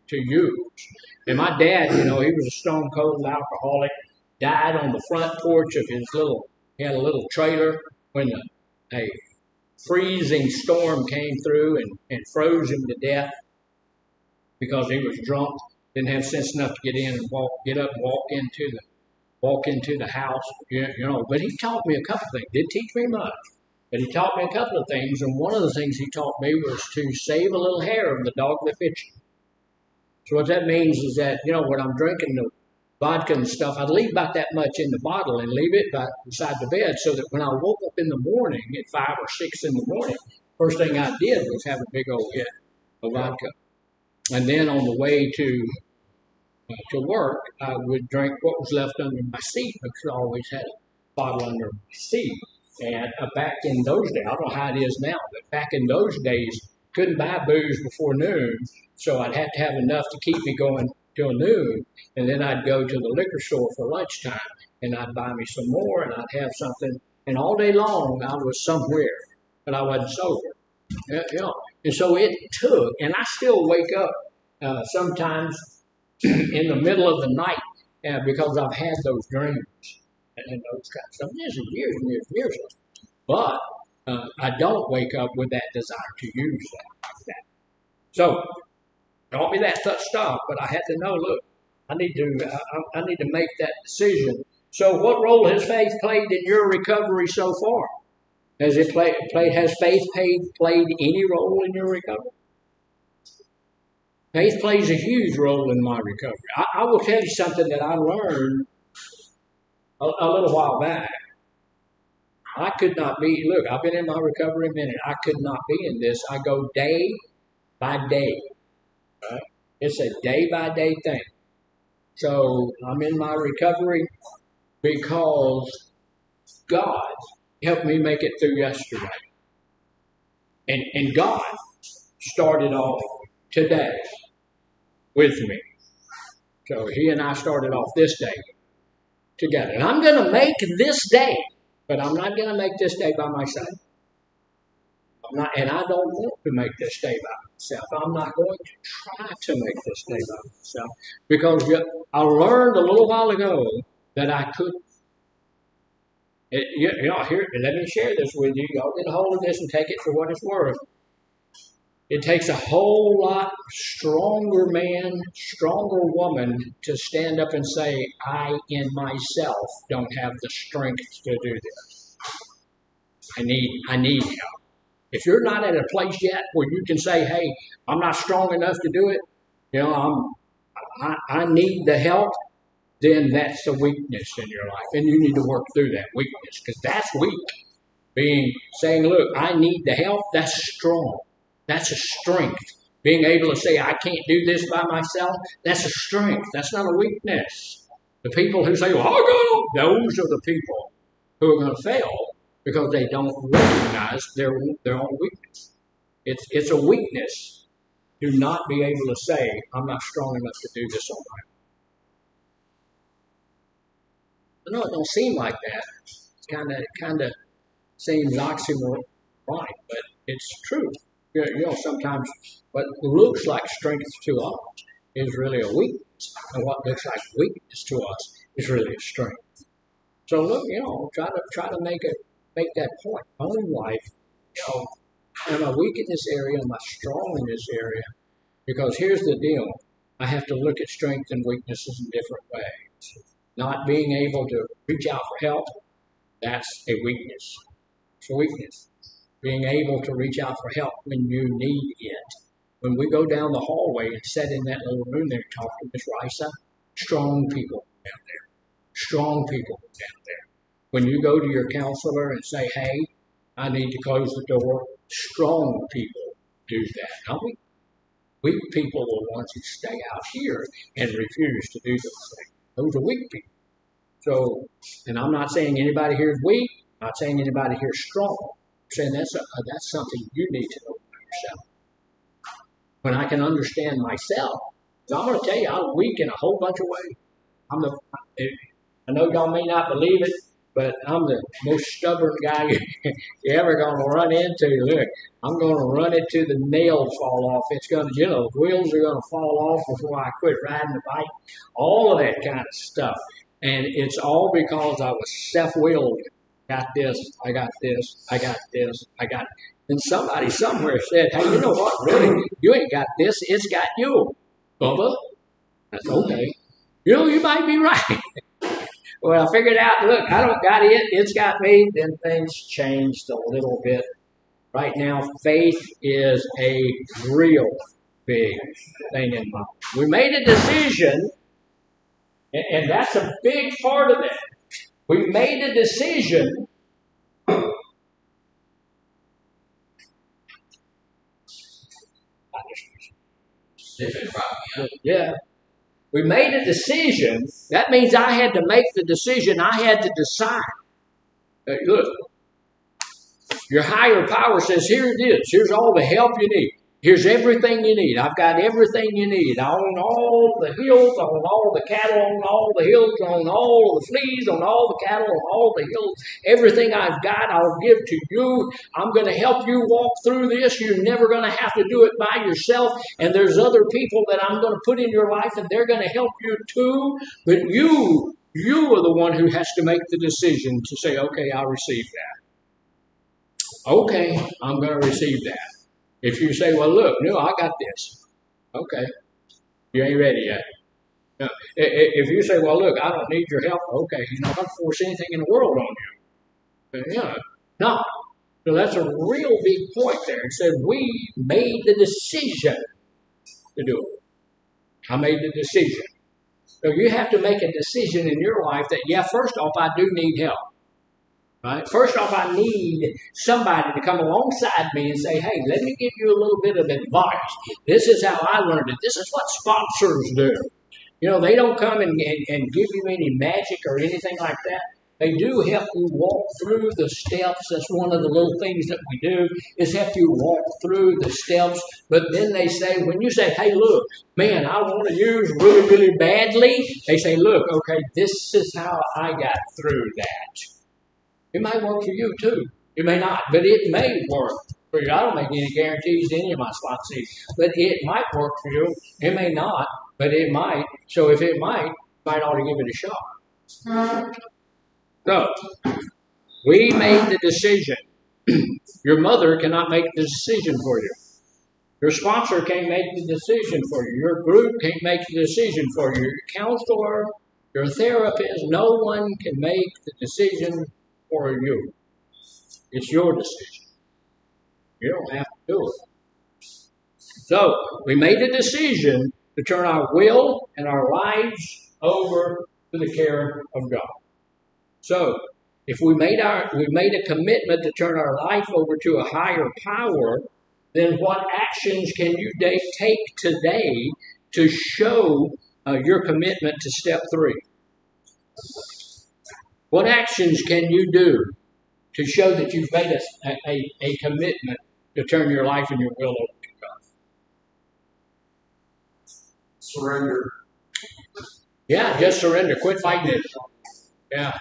to use. And my dad, he was a stone cold alcoholic, died on the front porch of he had a little trailer when a freezing storm came through and froze him to death because he was drunk, didn't have sense enough to get in and get up and walk into the house, But he taught me a couple of things. Didn't teach me much, but he taught me a couple of things. And one of the things he taught me was to save a little hair of the dog that fits you. So what that means is that, when I'm drinking the vodka and stuff, I'd leave about that much in the bottle and leave it beside the bed so that when I woke up in the morning at 5 or 6 in the morning, first thing I did was have a big old hit of vodka. And then on the way to work, I would drink what was left under my seat because I always had a bottle under my seat. And back in those days, I don't know how it is now, but back in those days, couldn't buy booze before noon, so I'd have to have enough to keep me going till noon, and then I'd go to the liquor store for lunchtime, and I'd buy me some more, and I'd have something, and all day long I was somewhere, but I wasn't sober. And so it took, and I still wake up sometimes in the middle of the night because I've had those dreams and those kinds of stuff. This is years and years and years ago. But I don't wake up with that desire to use that. So don't be that stuff. But I had to know. Look, I need to make that decision. So, what role has faith played in your recovery so far? Has it played? Has faith played any role in your recovery? Faith plays a huge role in my recovery. I will tell you something that I learned a little while back. I could not be, look, I've been in my recovery a minute. I could not be in this. I go day by day. Right? It's a day by day thing. So I'm in my recovery because God helped me make it through yesterday. And God started off today with me. So he and I started off this day together. And I'm going to make this day, but I'm not going to make this day by myself. And I don't want to make this day by myself. I'm not going to try to make this day by myself because I learned a little while ago that I couldn't. Here, let me share this with you. Y'all get a hold of this and take it for what it's worth. It takes a whole lot stronger man, stronger woman to stand up and say, I in myself don't have the strength to do this. I need help. If you're not at a place yet where you can say, hey, I'm not strong enough to do it, I need the help, then that's a weakness in your life. And you need to work through that weakness because that's weak. Saying, look, I need the help, that's strong. That's a strength Being able to say, I can't do this by myself, that's a strength. That's not a weakness. The people who say, well, I'll go, those are the people who are going to fail because they don't recognize their own weakness. It's a weakness to not be able to say, I'm not strong enough to do this on my own. No, it don't seem like that. It kind of seems oxymoron, right? But it's true. Sometimes what looks like strength to us is really a weakness, and what looks like weakness to us is really a strength. So look, try to make that point. Own life, am I weak in this area? Am I strong in this area? Because here's the deal: I have to look at strength and weaknesses in different ways. Not being able to reach out for help, that's a weakness. It's a weakness. Being able to reach out for help when you need it. When we go down the hallway and sit in that little room there and talk to Miss Risa, strong people down there. Strong people down there. When you go to your counselor and say, hey, I need to close the door, strong people do that. Not weak. Weak people are the ones who stay out here and refuse to do those things. Those are weak people. So, and I'm not saying anybody here is weak. I'm not saying anybody here is strong. I'm saying that's something you need to know about yourself. When I can understand myself, I'm going to tell you, I'm weak in a whole bunch of ways. I know y'all may not believe it, but I'm the most stubborn guy you're ever going to run into. Look, I'm going to run it till the nails fall off. It's going to, the wheels are going to fall off before I quit riding the bike. All of that kind of stuff. And it's all because I was self-willed. Got this, I got this, I got this, I got. And somebody somewhere said, hey, you know what, really, you ain't got this, it's got you, Bubba. That's okay. You might be right. Well, I figured out, look, I don't got it, it's got me. Then things changed a little bit. Right now, faith is a real big thing in my life. We made a decision, and that's a big part of it. We made a decision. Yeah. We made a decision. That means I had to make the decision. I had to decide. Look, your higher power says, here it is. Here's all the help you need. Here's everything you need. I've got everything you need. I own all the hills, I own all the cattle on all the hills, I own all the fleas on all the cattle on all the hills. Everything I've got, I'll give to you. I'm going to help you walk through this. You're never going to have to do it by yourself. And there's other people that I'm going to put in your life, and they're going to help you too. But you are the one who has to make the decision to say, okay, I'll receive that. Okay, I'm going to receive that. If you say, well, look, no, I got this. Okay. You ain't ready yet. No. If you say, well, look, I don't need your help. Okay, he's not going to force anything in the world on you. But, no. So that's a real big point there. It said we made the decision to do it. I made the decision. So you have to make a decision in your life that, yeah, first off, I do need help. Right? First off, I need somebody to come alongside me and say, hey, let me give you a little bit of advice. This is how I learned it. This is what sponsors do. They don't come and give you any magic or anything like that. They do help you walk through the steps. That's one of the little things that we do is help you walk through the steps. But then they say, when you say, hey, look, man, I want to use really, really badly, they say, look, okay, this is how I got through that. It may work for you too. It may not, but it may work for you. I don't make any guarantees to any of my sponsees, but it might work for you. It may not, but it might. So if it might, you might ought to give it a shot. So, we made the decision. Your mother cannot make the decision for you. Your sponsor can't make the decision for you. Your group can't make the decision for you. Your counselor, your therapist, no one can make the decision for you. It's your decision. You don't have to do it. So, we made a decision to turn our will and our lives over to the care of God. So, if we made a commitment to turn our life over to a higher power, then what actions can you take today to show your commitment to step 3? What actions can you do to show that you've made a commitment to turn your life and your will over to God? Surrender. Yeah, just surrender. Quit fighting it. Yeah.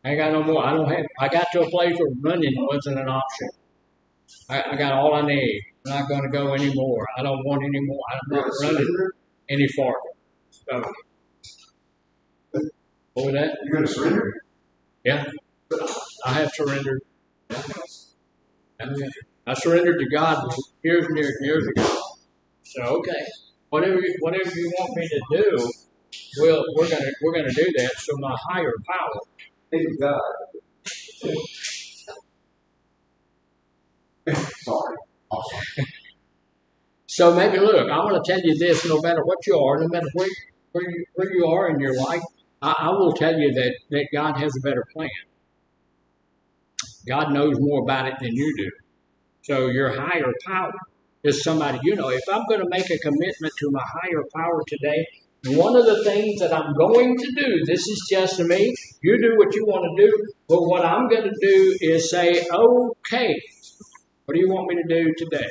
I ain't got no more. I got to a place where running wasn't an option. I got all I need. I'm not going to go anymore. I don't want any more. I'm not running any farther. So, what was that? You're going to surrender? Yeah. I have surrendered. I surrendered to God years and years and years ago. So, okay. Whatever you want me to do, we're gonna do that. So my higher power. Thank God. Sorry. Awesome. So maybe look, I want to tell you this: no matter what you are, no matter where you are in your life, I will tell you that God has a better plan. God knows more about it than you do. So your higher power is somebody you know. If I'm going to make a commitment to my higher power today, one of the things that I'm going to do, this is just me. You do what you want to do, but what I'm going to do is say, okay, what do you want me to do today?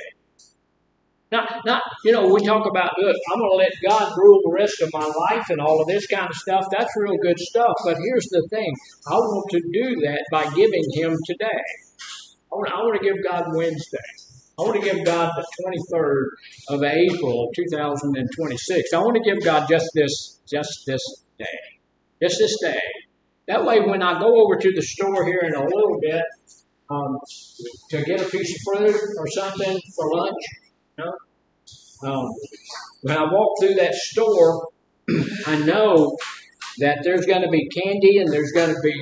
Not, we talk about, look, I'm going to let God rule the rest of my life and all of this kind of stuff. That's real good stuff. But here's the thing. I want to do that by giving Him today. I want to give God Wednesday. I want to give God the 23rd of April, 2026. I want to give God just this day. Just this day. That way, when I go over to the store here in a little bit to get a piece of fruit or something for lunch, when I walk through that store, I know that there's going to be candy and there's going to be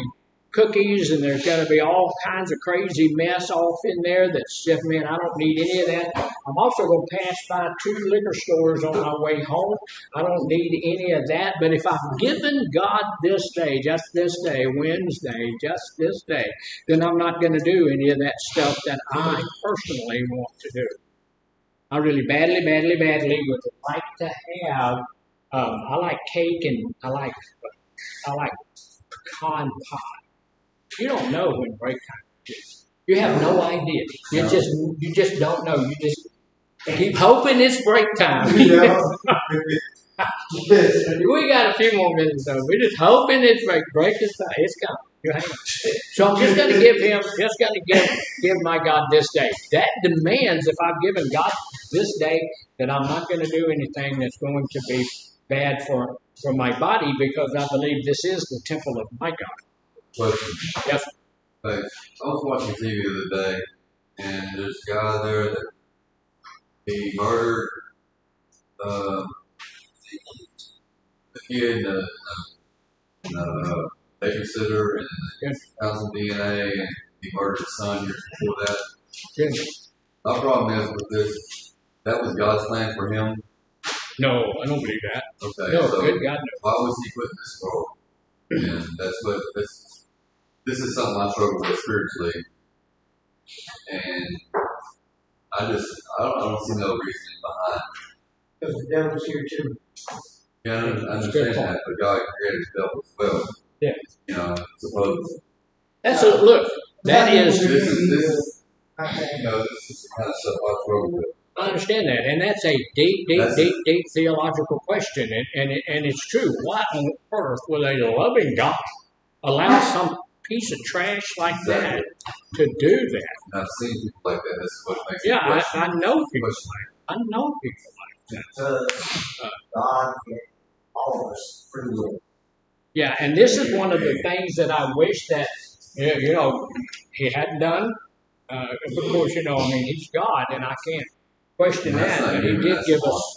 cookies and there's going to be all kinds of crazy mess off in there that's just, man, I don't need any of that. I'm also going to pass by 2 liquor stores on my way home. I don't need any of that. But if I've given God this day, just this day, Wednesday, just this day, then I'm not going to do any of that stuff that I personally want to do. I really badly would like to have, I like cake and I like pecan pie. You don't know when break time is. You have no idea. You just don't know. You just keep hoping it's break time. We got a few more minutes though. We're just hoping it's break is time. It's coming. You hang on. So I'm just going to give my God this day. That demands, if I've given God this day, that I'm not going to do anything that's going to be bad for my body, because I believe this is the temple of my God. Question. Yes. Like, I was watching TV the other day, and there's a guy there that he murdered a kid and a babysitter and found some DNA, and he murdered his son years before that. Yes. My problem is with this, that was God's plan for him. No, I don't believe that. Okay, no, so good God, no. why was he put in this world? And this is something I struggle with spiritually, and I don't see no reason behind. Because the devil's here too. Yeah, I understand that, but God created the devil as well. Yeah. Supposedly. That's look. That is. This is the kind of stuff I struggle with. I understand that, and that's a deep theological question, and it's true. Why on earth would a loving God allow some piece of trash like that to do that? And I've seen people like that. That's what makes me question. I know people like that. God can all of us free will. Yeah, and this is one of the things that I wish that he hadn't done. Of course, he's God, and I can't question that. But he did give us.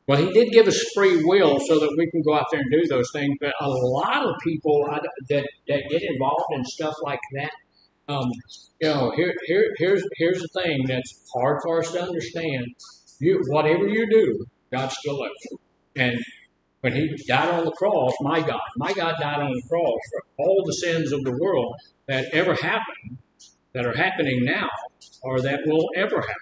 Well, he did give us free will so that we can go out there and do those things. But a lot of people that get involved in stuff like that, here's the thing that's hard for us to understand. Whatever you do, God still loves you. And when He died on the cross, my God died on the cross for all the sins of the world that ever happened, that are happening now. or that will ever happen.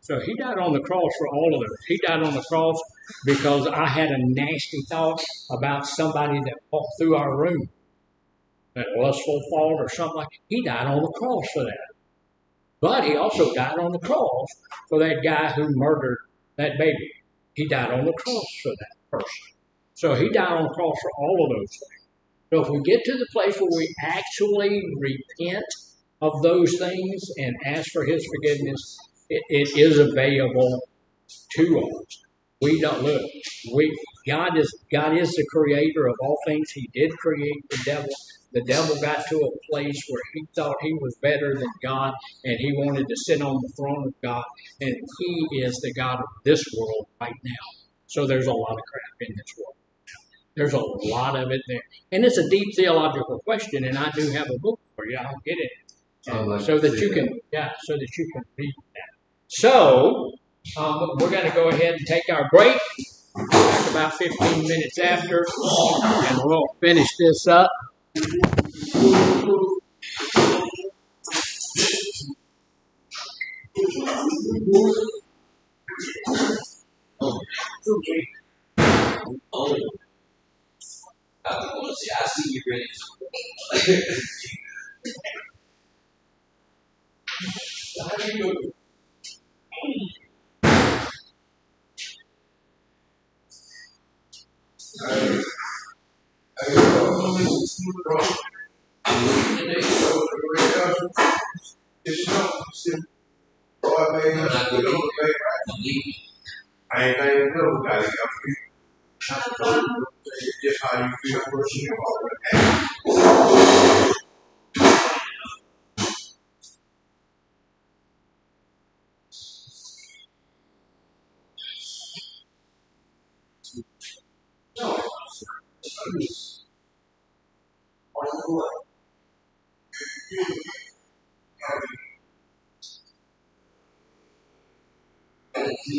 So he died on the cross for all of us. He died on the cross because I had a nasty thought about somebody that walked through our room, a lustful thought or something like that. He died on the cross for that. But he also died on the cross for that guy who murdered that baby. He died on the cross for that person. So he died on the cross for all of those things. So if we get to the place where we actually repent of those things and ask for his forgiveness, it is available to us. We don't look. We God is the creator of all things. He did create the devil. The devil got to a place where he thought he was better than God, and he wanted to sit on the throne of God. And he is the God of this world right now. So there's a lot of crap in this world. There's a lot of it there, and it's a deep theological question. And I do have a book for you. I'll get it, so that you can, so that you can read that. So we're going to go ahead and take our break. Back about 15 minutes after, and we'll finish this up. Oh, I see you ready. How do you do? I ain't even know about it. It's just how you feel first and foremost.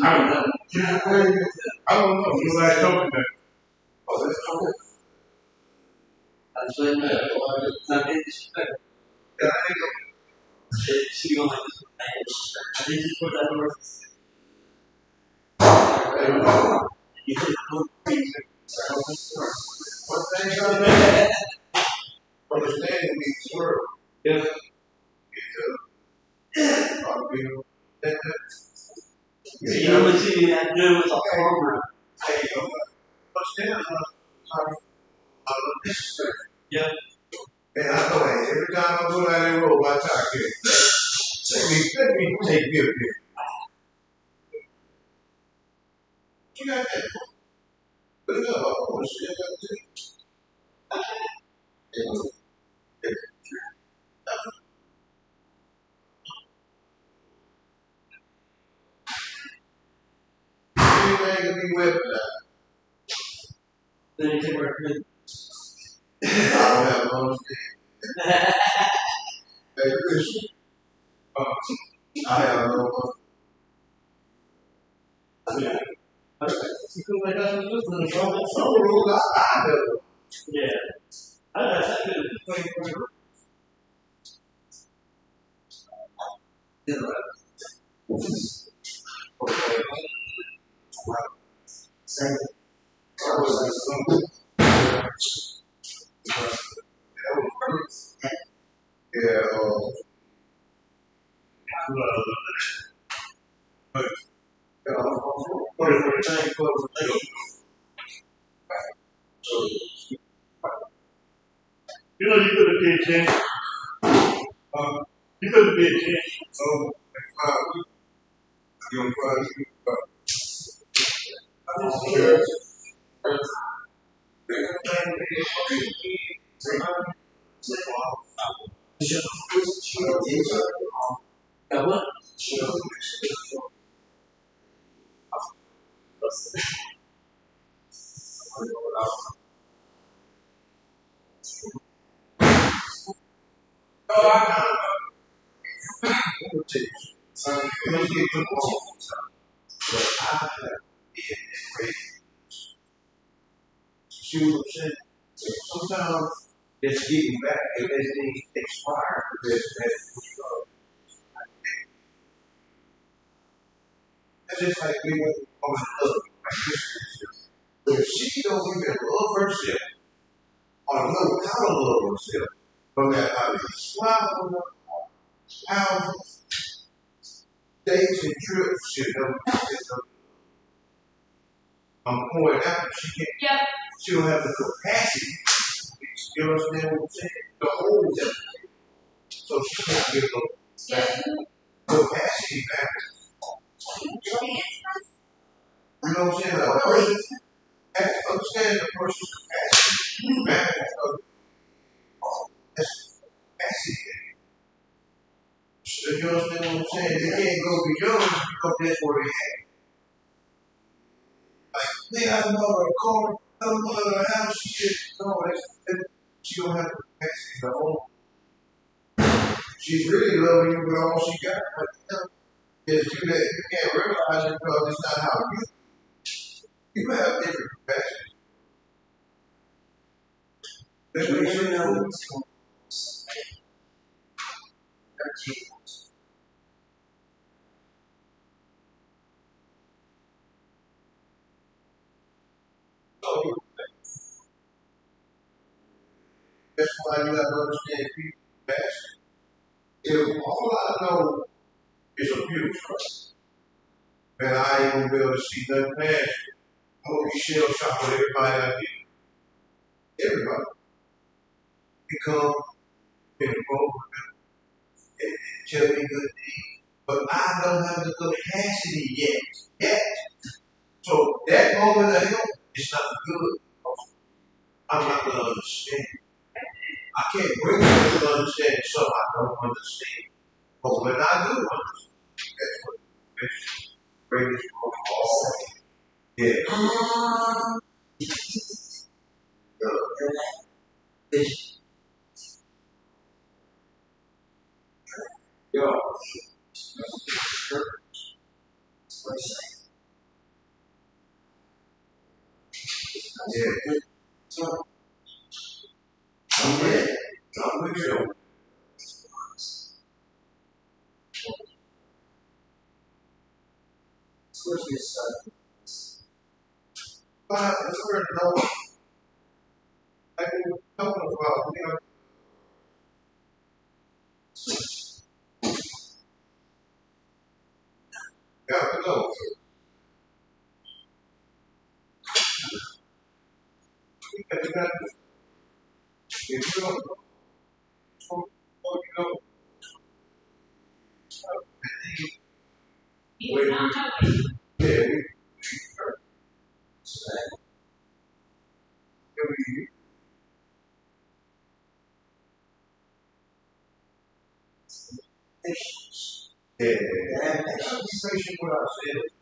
I don't know. Nobody told me that. Oh, that's cool. That's what I did. Yeah, She gonna I think you put that over. You did cool things. one thing I know, understanding these words. Yeah. See, the only thing you have to do is a farmer. Yeah. And I know that every time I go down that road, my tire gets. Let me take you a bit. You got that? But no, I want to see that too. Anything can be weaponized. Then you take work. I don't have no understanding. Hey, Christian, I have no understanding. Some rules I know. Yeah. I Yeah, you know, you could have been a king. You could have been a king. What? Sometimes it's getting back and it's being expired because That's just like we want to fall in love, like Christians. But if she don't even love herself, or know how to love herself, no matter how many swallows, how days and trips she never I'm pouring out, she can't, she don't have the capacity, you understand what I'm saying? To hold them. So she can't give them capacity back. You know what I'm saying? A person has to understand the person's capacity. Man, that's capacity. So you understand what I'm saying? They can't go beyond because that's where they at. Like, man, I know her car, I don't know her house, she just, no, she don't have the capacity to hold. She's really loving you with all she got, but it's you that you can't realize it because it's not how you have different capacities. That's what you know. So that's why you have to understand people's capacity. If all I know is abuse, then I ain't gonna be able to see nothing past it. I'm gonna be shell shocked with everybody I meet. Everybody. Become in the room and tell me good things. But I don't have the capacity yet. Yet. So that moment of help is not good. I'm not gonna understand. I can't bring you to understand something I don't understand. But when I do understand, that's what makes bring this all. Yeah. Yeah. Yeah. I'm with you. I'm with you. But I prefer to know, like we were talking about, got to know. You got to, if you don't know, you know, yeah, we yeah, and be patient with ourselves.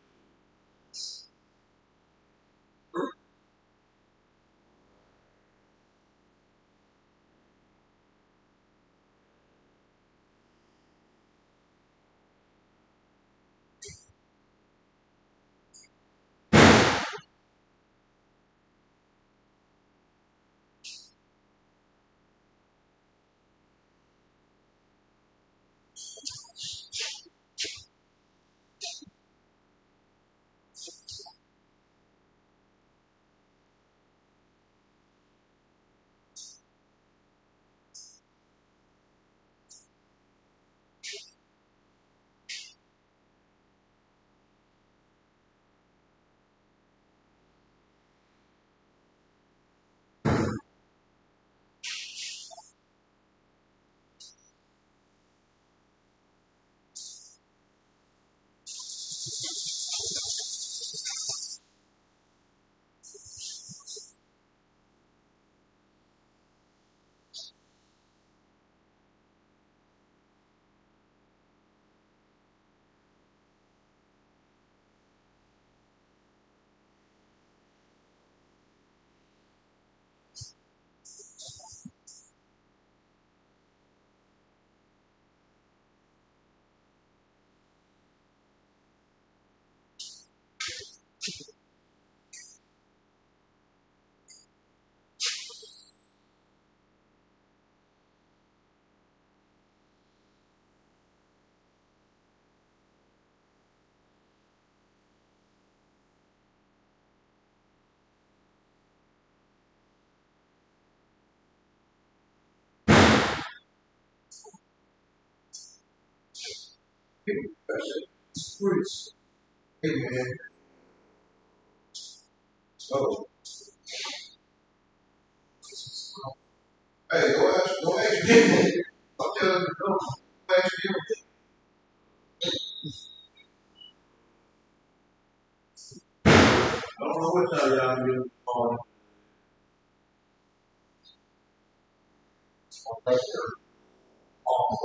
That's it. Fruits. Amen. So, hey, go ask him. I'm telling you, go ask him. I don't know what time y'all do on pressure off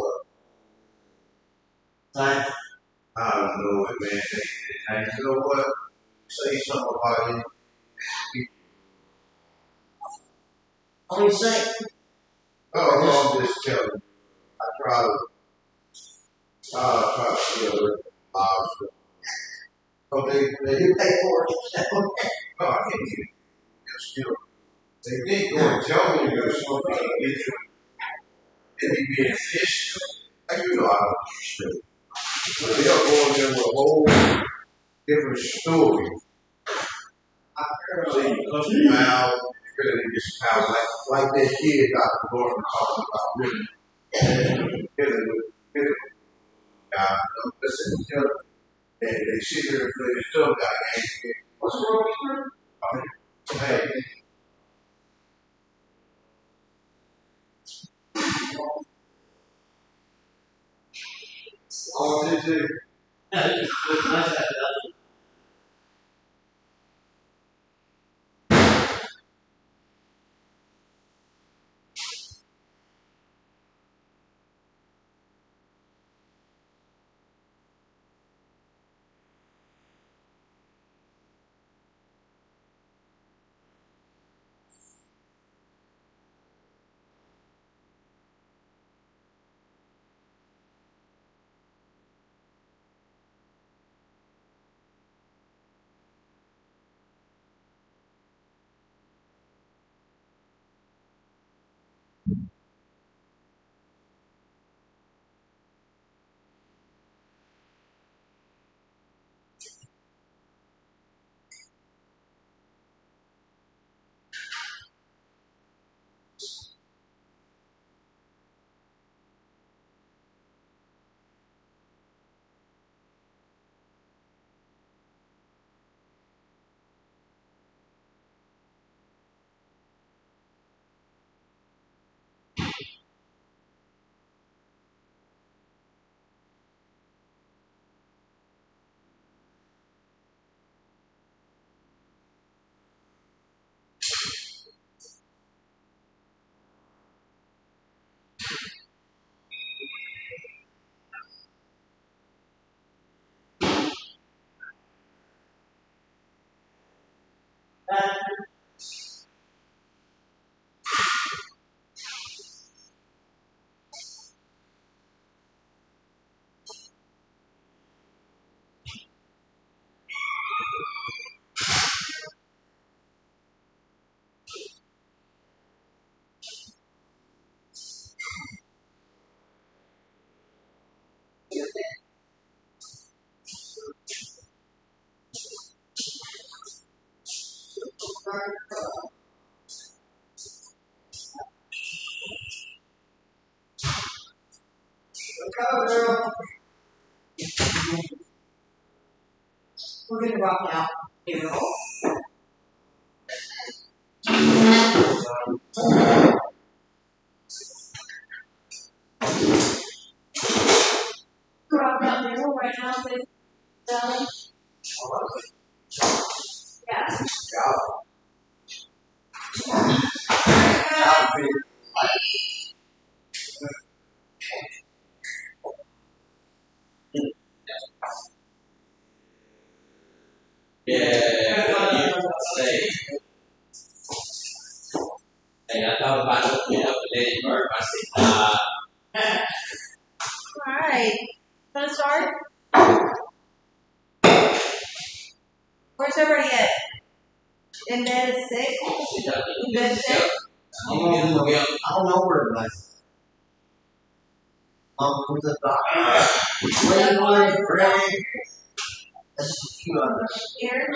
time. I don't know it, man. And you know what? Say something about it. What do you say? Oh, I'm just telling you. I try to feel it. Oh, they did pay for it. No, I can't get it. Still, they did go and tell me to go something to get you. And be being fish. Like, you know, I don't shit. So they'll go in there with a whole different story. So you come out, really just kind of like that kid Dr. Gordon talking about, really. Dealing with God. Listen to them. And they sit here and play this tough guy. What's wrong with you? Hey. Oh, did you? We're going to rock out. You know? Rock out there right now. Yeah. Yeah, say, hey, I thought about looking up the day birth. I said, all right. Gonna start? Where's everybody at? In bed at 6? In bed at 6? I don't know where it was. Who's the doctor? Where you want to pray? That's cute on that. Here.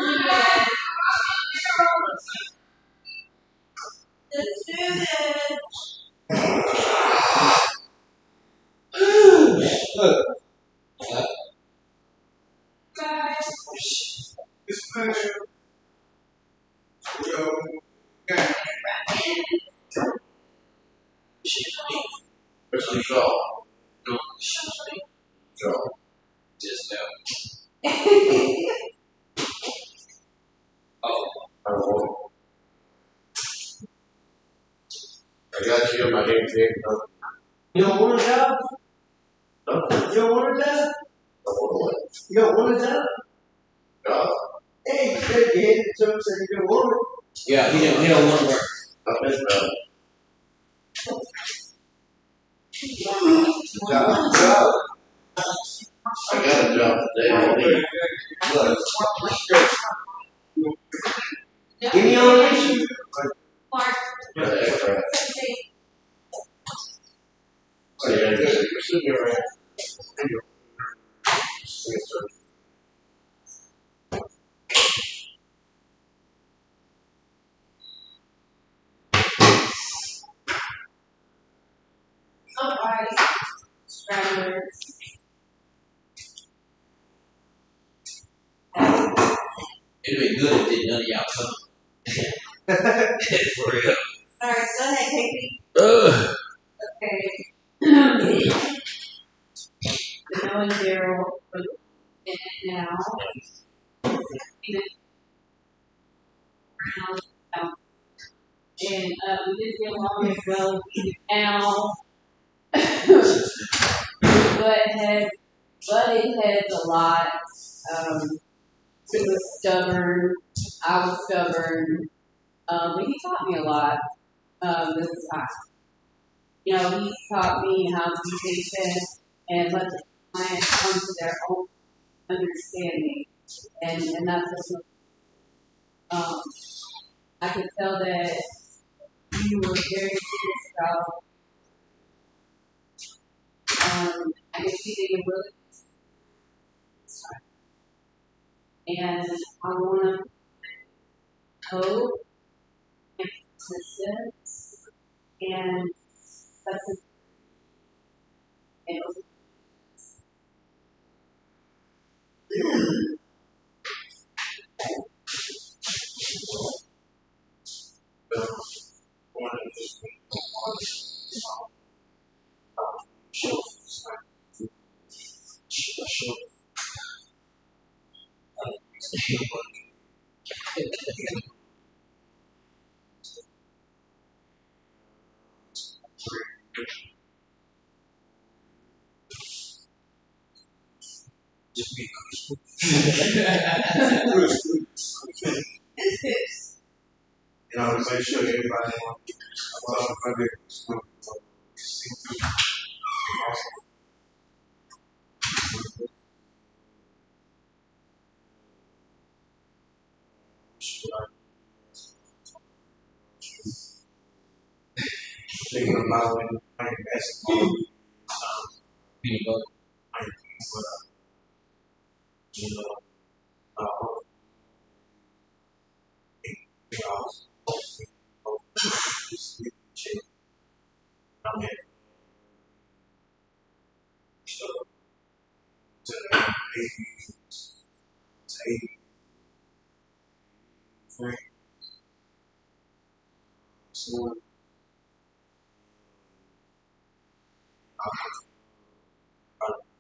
Let's do this. Mr. Shaw. Shaw. Just now. I got you in my name tag. You don't want a job? No. You don't want a job? You don't want a job? No. Hey, you said you had it, so you said you don't want it. Yeah, he don't want to work. I missed that. Job. I got a job today. Give me on issue. Yeah, that's right. Oh, yeah, good. You're sitting there, right? Alright, stragglers. It'd be good if none of y'all come. For real. Alright, go ahead, Katie. Okay. The no and zero in it now. And we did get along as well now. Butted heads a lot. He was stubborn. I was stubborn. But he taught me a lot. This time. You know, he taught me how to be patient and let the client come to their own understanding. And that's what I could tell that you were very serious about. I could see that you really. And I want to hope and persistence and that's it. You know, to make sure everybody thinking about when playing basketball. You know, you know, I mean, so to 83, so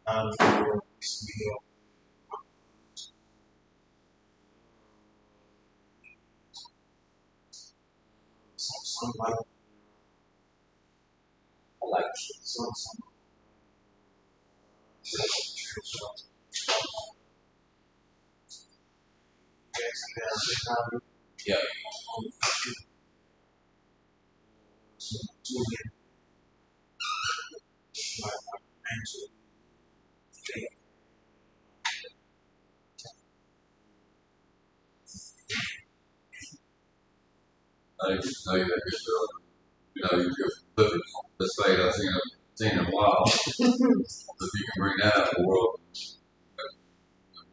I'm some like I like some Yeah. I just know you that good girl. You know, you could flip it this way. I've seen in a while. If you can bring that out of the world,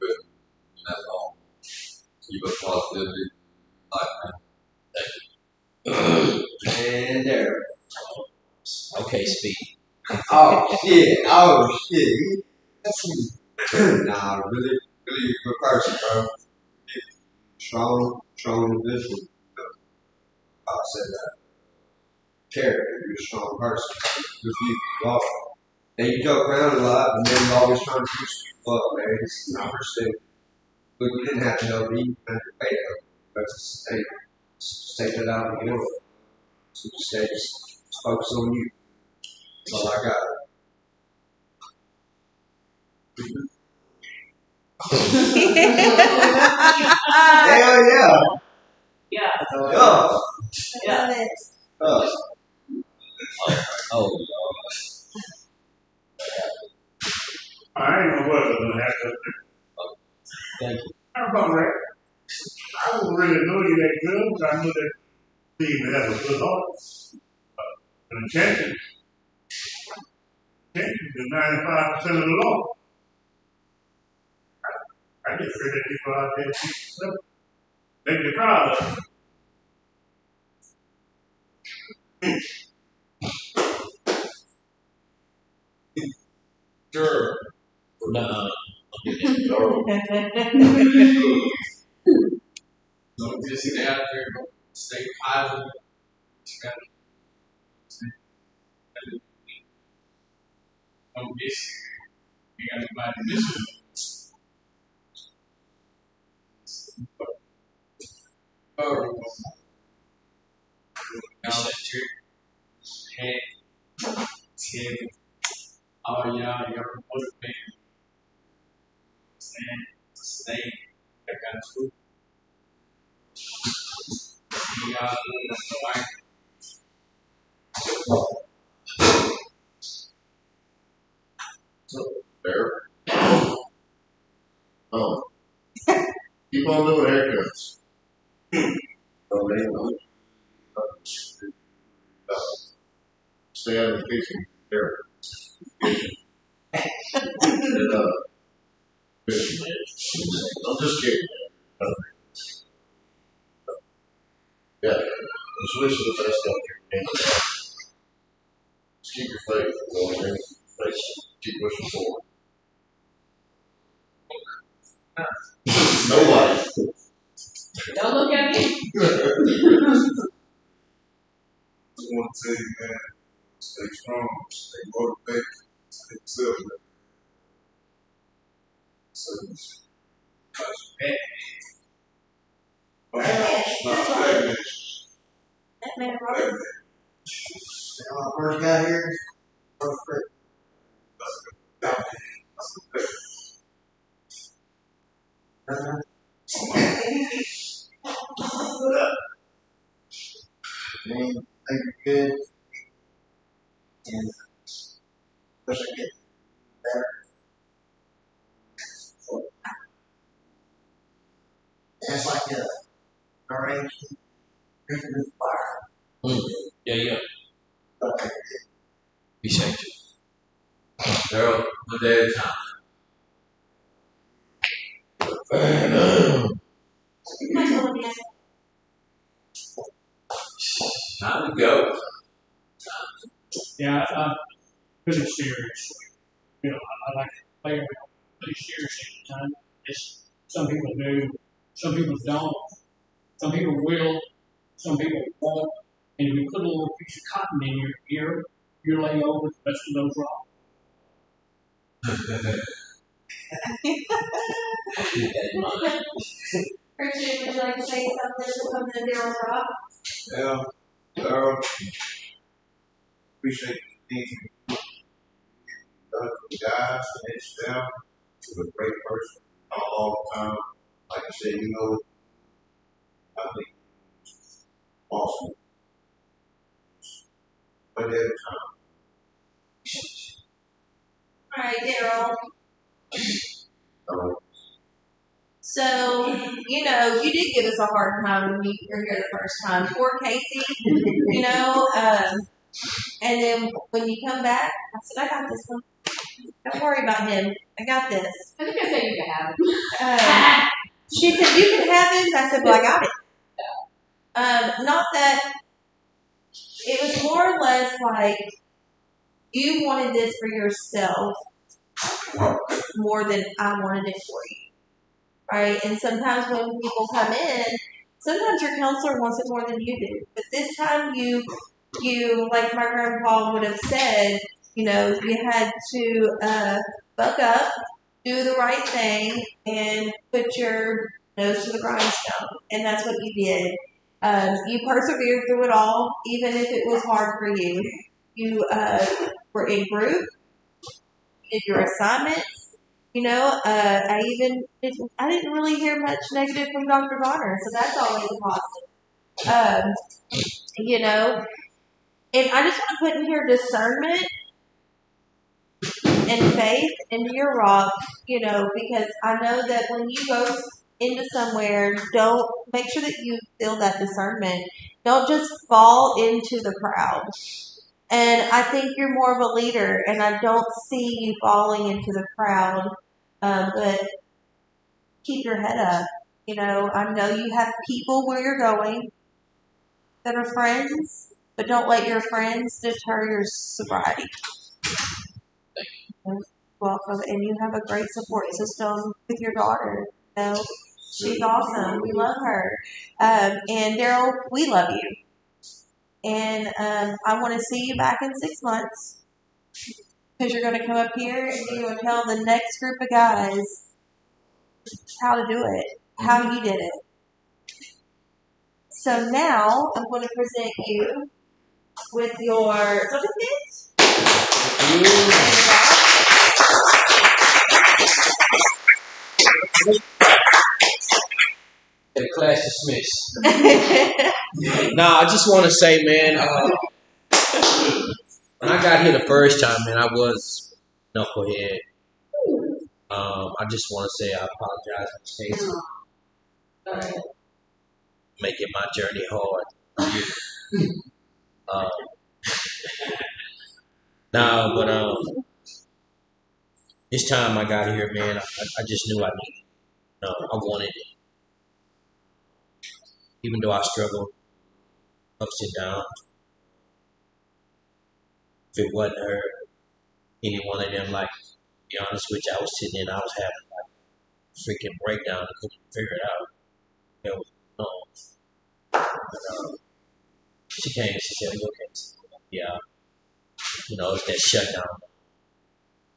good. That's all. Keep up positivity. And there. Okay, speak. Oh shit. Nah, really good person, bro. Strong individual. I said that. Character. you're a strong person. If you walk, and you joke around a lot, and then you always trying to push people up, man. It's not understood. But you didn't have to help me. You didn't have to pay them. That's just take that out and get over it. So just focus on you. That's all I got. Hell yeah. Yeah. Yeah. Yeah. Oh, I ain't know what was gonna happen. thank you. How about that? I don't really know you that good, but I know that you have a good heart. And intention is 95% of the law. I just pray that people out there keep stuff. Make you proud of Sure. No. Don't just stay out there. Stay positive. Don't miss. You got anybody missing? Oh, now that your head, Tim. Oh yeah, you're motivated. Stay. That kind of school. Yeah, so Fair. Oh. Keep on doing haircuts. Oh, man. Stay out of the kitchen. There. And, I'm just kidding. Yeah. Just wish you the best out there. Just keep your faith. You know what I mean? Keep pushing forward. Nobody. Don't look at me. Just want to tell you, man, stay strong, stay motivated, stay disciplined. So, not bad. That man Robert. When I first got here, first grade. Man, things are good, and wish I get better. So, it's like a arrangement, Christmas fire. Yeah. Okay. Be safe. Daryl, one day at a time. Time to go. Yeah, pretty serious. You know, I like to play around pretty seriously at the time. It's, some people do, some people don't. Some people will, some people won't. And if you put a little piece of cotton in your ear, you lay over the rest of those rocks. Keep that in mind. Christian, would you like to say something to come to Daryl's Rock? Yeah, appreciate the things you've done for the guys and his staff. You're a great person all the time. Like I said, you know, I think awesome. One day at a All right, Daryl. time. So, you did give us a hard time when you were here the first time. Poor Casey, and then when you come back, I said, I got this one. Don't worry about him. I got this. I think I said you could have it. She said, you can have him. I said, well, I got it. Not that, it was more or less like you wanted this for yourself more than I wanted it for you. Right? And sometimes when people come in, sometimes your counselor wants it more than you do. But this time you you, like my grandpa would have said, you had to buck up, do the right thing, and put your nose to the grindstone. And that's what you did. You persevered through it all, even if it was hard for you. You were in group, did your assignments. I didn't really hear much negative from Dr. Bonner, so that's always a positive. You know, and I just want to put in here discernment and faith into your rock, because I know that when you go into somewhere, don't make sure that you feel that discernment. Don't just fall into the crowd. And I think you're more of a leader, and I don't see you falling into the crowd. But keep your head up. I know you have people where you're going that are friends, but don't let your friends deter your sobriety. Welcome, and you have a great support system with your daughter. She's awesome. We love her. And Daryl, we love you. And I want to see you back in 6 months because you're going to come up here and you're going to tell the next group of guys how to do it, how you did it. So now I'm going to present you with your certificates. The class dismissed. I just want to say, man, when I got here the first time, man, I was knucklehead. I just want to say I apologize for mistakes, making my journey hard. But this time I got here, man, I just knew I needed it. I wanted it. Even though I struggled ups and downs, if it wasn't her, any one of them, like, to be honest with you, I was sitting in, I was having like a freaking breakdown. I couldn't figure it out. It was wrong. But she came and she said, "Look, yeah, it's that shutdown."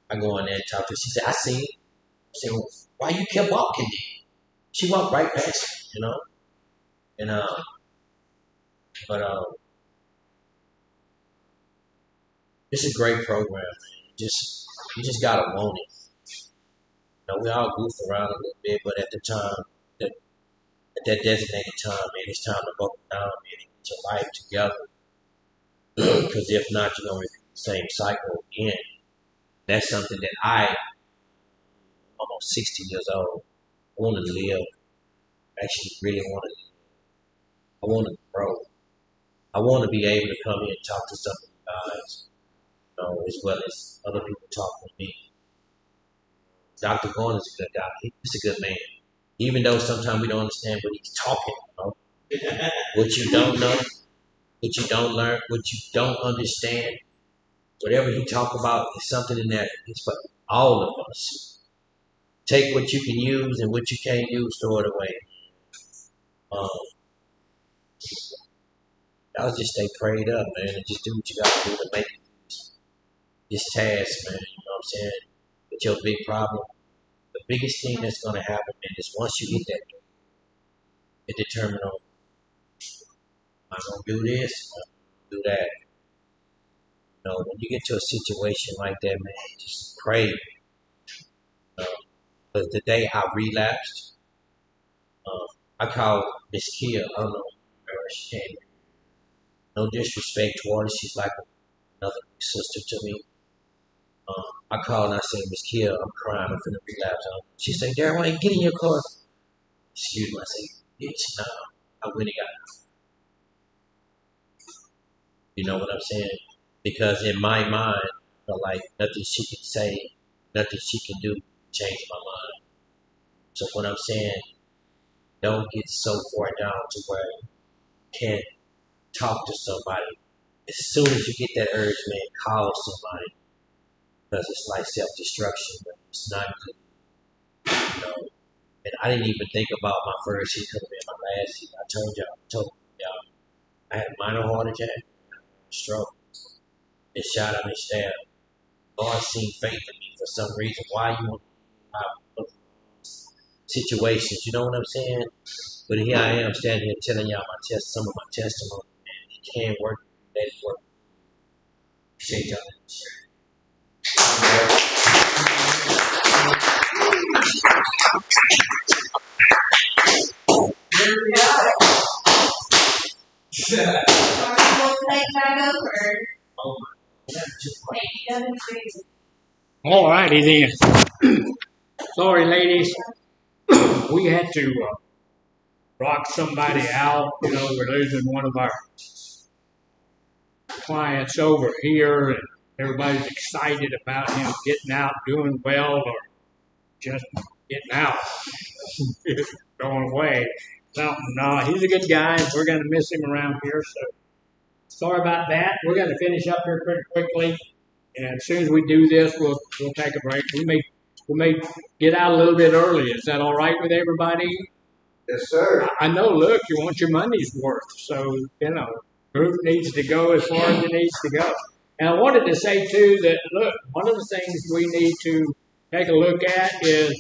I go in there and talk to her. She said, "I seen it." I said, "Well, why you kept walking then?" She walked right past me, And but it's a great program, man. You just gotta want it. We all goof around a little bit, but at the time, at that designated time, man, it's time to buckle down, man, and get your life together. Because if not, you're gonna repeat the same cycle again. That's something that almost 60 years old, I want to live. Actually, really want to. I want to grow. I want to be able to come in and talk to some of you guys, as well as other people talk with me. Dr. Garner's a good guy. He's a good man. Even though sometimes we don't understand what he's talking about. What you don't know, what you don't learn, what you don't understand, whatever he talk about is something in there. It's for all of us. Take what you can use and what you can't use, throw it away. I'll just stay prayed up, man, and just do what you got to do to make this task, man. You know what I'm saying? But your big problem, the biggest thing that's going to happen, man, is once you hit that, it determines on, I'm going to do this, I'm going to do that. When you get to a situation like that, man, just pray. But the day I relapsed, I called Miss Kia. I don't know where she came. No disrespect toward her. She's like another sister to me. I called and I said, "Miss Kia, I'm crying. I'm finna relapse." She said, "Darren, why you get in your car?" Excuse me. I said, "Bitch, no." I went and got her. You know what I'm saying? Because in my mind, I felt like nothing she can say, nothing she can do changed my mind. So what I'm saying, don't get so far down to where you can't talk to somebody. As soon as you get that urge, man, call somebody. Because it's like self-destruction, but it's not good. And I didn't even think about my first hit coming in my last hit. I told y'all, I had a minor heart attack, struggle. It's shot, I understand. God seen faith in me for some reason. Why you want my situations? You know what I'm saying? But here I am standing here telling y'all some of my testimony. Man, it can work. Let it work. Appreciate y'all. We'll take that over. All righty then. Sorry, ladies. We had to rock somebody out. You know, we're losing one of our clients over here, and everybody's excited about him getting out, doing well, or just getting out, going away. No, he's a good guy, and we're going to miss him around here. So sorry about that. We're going to finish up here pretty quickly, and as soon as we do this, we'll take a break. We may get out a little bit early. Is that all right with everybody? Yes, sir. I know. Look, you want your money's worth, so group needs to go as far as it needs to go. And I wanted to say too that look, one of the things we need to take a look at is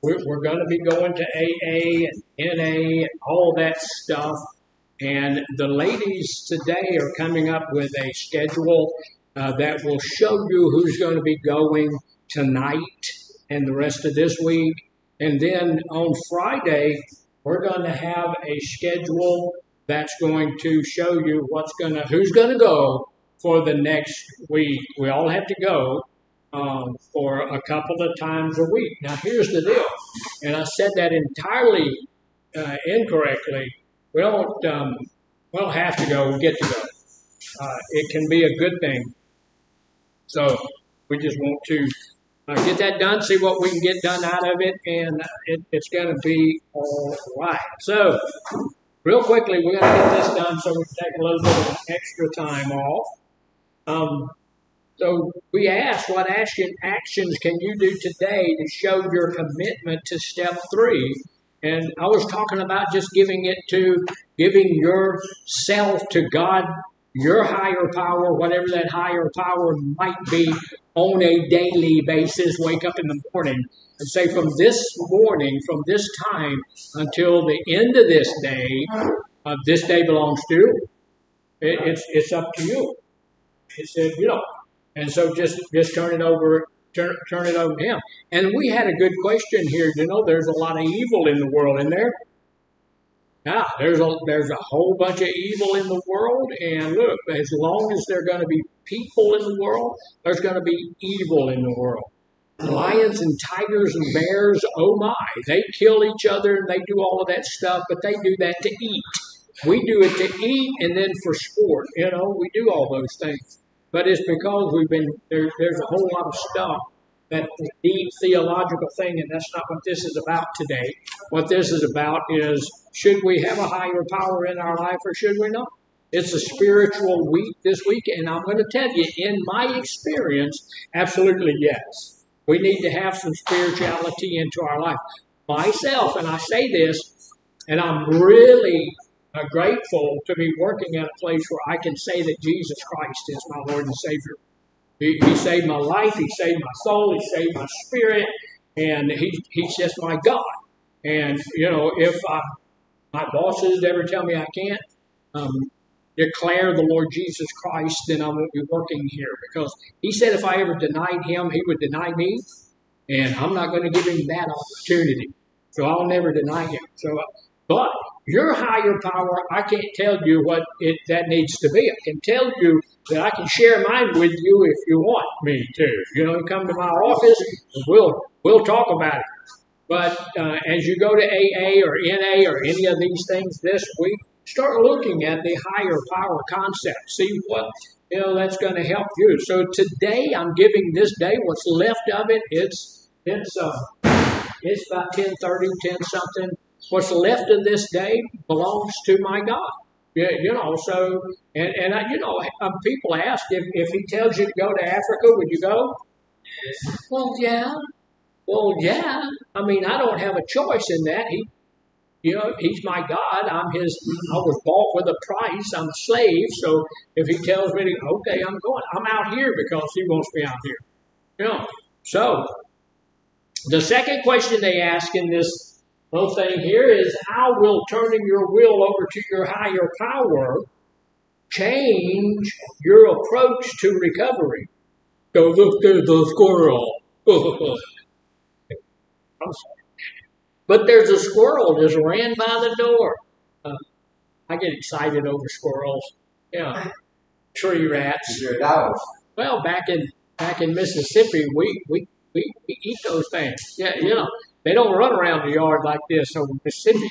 we're going to be going to AA and NA and all that stuff. And the ladies today are coming up with a schedule that will show you who's going to be going tonight and the rest of this week. And then on Friday, we're going to have a schedule that's going to show you who's going to go for the next week. We all have to go for a couple of times a week. Now, here's the deal, and I said that entirely incorrectly. We don't have to go. We get to go. It can be a good thing. So we just want to get that done, see what we can get done out of it, and it's going to be all right. So real quickly, we're going to get this done so we can take a little bit of extra time off. So we asked, what actions can you do today to show your commitment to step 3? And I was talking about just giving yourself to God, your higher power, whatever that higher power might be, on a daily basis. Wake up in the morning and say, from this morning, from this time until the end of this day belongs to you. It's up to you. It said, and so just turn it over to him. And we had a good question here. There's a lot of evil in the world, isn't there? Yeah, there's a whole bunch of evil in the world, and look, as long as there are going to be people in the world, there's going to be evil in the world. Lions and tigers and bears, oh my, they kill each other and they do all of that stuff, but they do that to eat. We do it to eat and then for sport, we do all those things. But it's because there's a whole lot of stuff, that deep theological thing, and that's not what this is about today. What this is about is, should we have a higher power in our life or should we not? It's a spiritual week this week, and I'm going to tell you, in my experience, absolutely yes. We need to have some spirituality into our life. Myself, and I say this, and I'm really grateful to be working at a place where I can say that Jesus Christ is my Lord and Savior. He saved my life, He saved my soul, He saved my spirit, and He's just my God. And, if my bosses ever tell me I can't declare the Lord Jesus Christ, then I won't be working here. Because He said if I ever denied Him, He would deny me, and I'm not going to give Him that opportunity. So I'll never deny Him. But your higher power, I can't tell you what that needs to be. I can tell you that I can share mine with you if you want me to. Come to my office and we'll talk about it. But as you go to AA or NA or any of these things this week, start looking at the higher power concept. See what that's going to help you. So today I'm giving this day what's left of it. It's about 10:30, 10 something. What's left of this day belongs to my God. Yeah, so, and people ask if He tells you to go to Africa, would you go? Well, yeah. I mean, I don't have a choice in that. You know, he's my God. I'm his. I was bought with a price. I'm a slave. So if he tells me to, okay, I'm going. I'm out here because he wants me out here. You know. So the second question they ask in this little thing here is, how will turning your will over to your higher power change your approach to recovery? Go look, there's the squirrel. I'm sorry. But there's a squirrel just ran by the door. I get excited over squirrels. Yeah, tree rats. Is there a dog? Well, back in Mississippi, we eat those things. Yeah, you know, they don't run around the yard like this over Mississippi.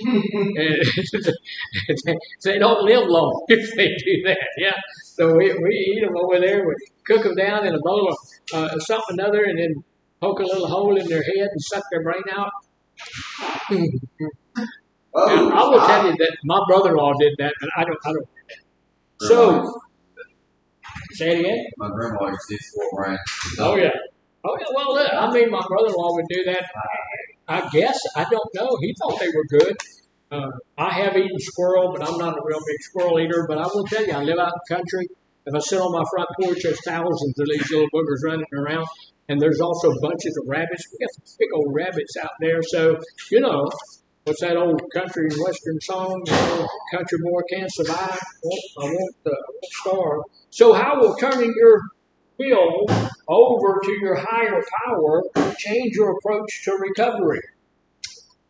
They don't live long if they do that. Yeah, so we eat them over there. We cook them down in a bowl of something or another, and then poke a little hole in their head and suck their brain out. Oh, Now, I will tell you that my brother-in-law did that, and I don't. So, say it again. My grandma used to eat squirrel brain. Oh yeah. Well, look, I mean, my brother-in-law would do that. I guess I don't know. He thought they were good. I have eaten squirrel, but I'm not a real big squirrel eater. But I will tell you, I live out in the country. If I sit on my front porch, there's thousands of these little boogers running around, and there's also bunches of rabbits. We got some big old rabbits out there. So, you know, what's that old country and western song? Country boy can't survive. I won't starve. So how will turning your will over to your higher power change your approach to recovery?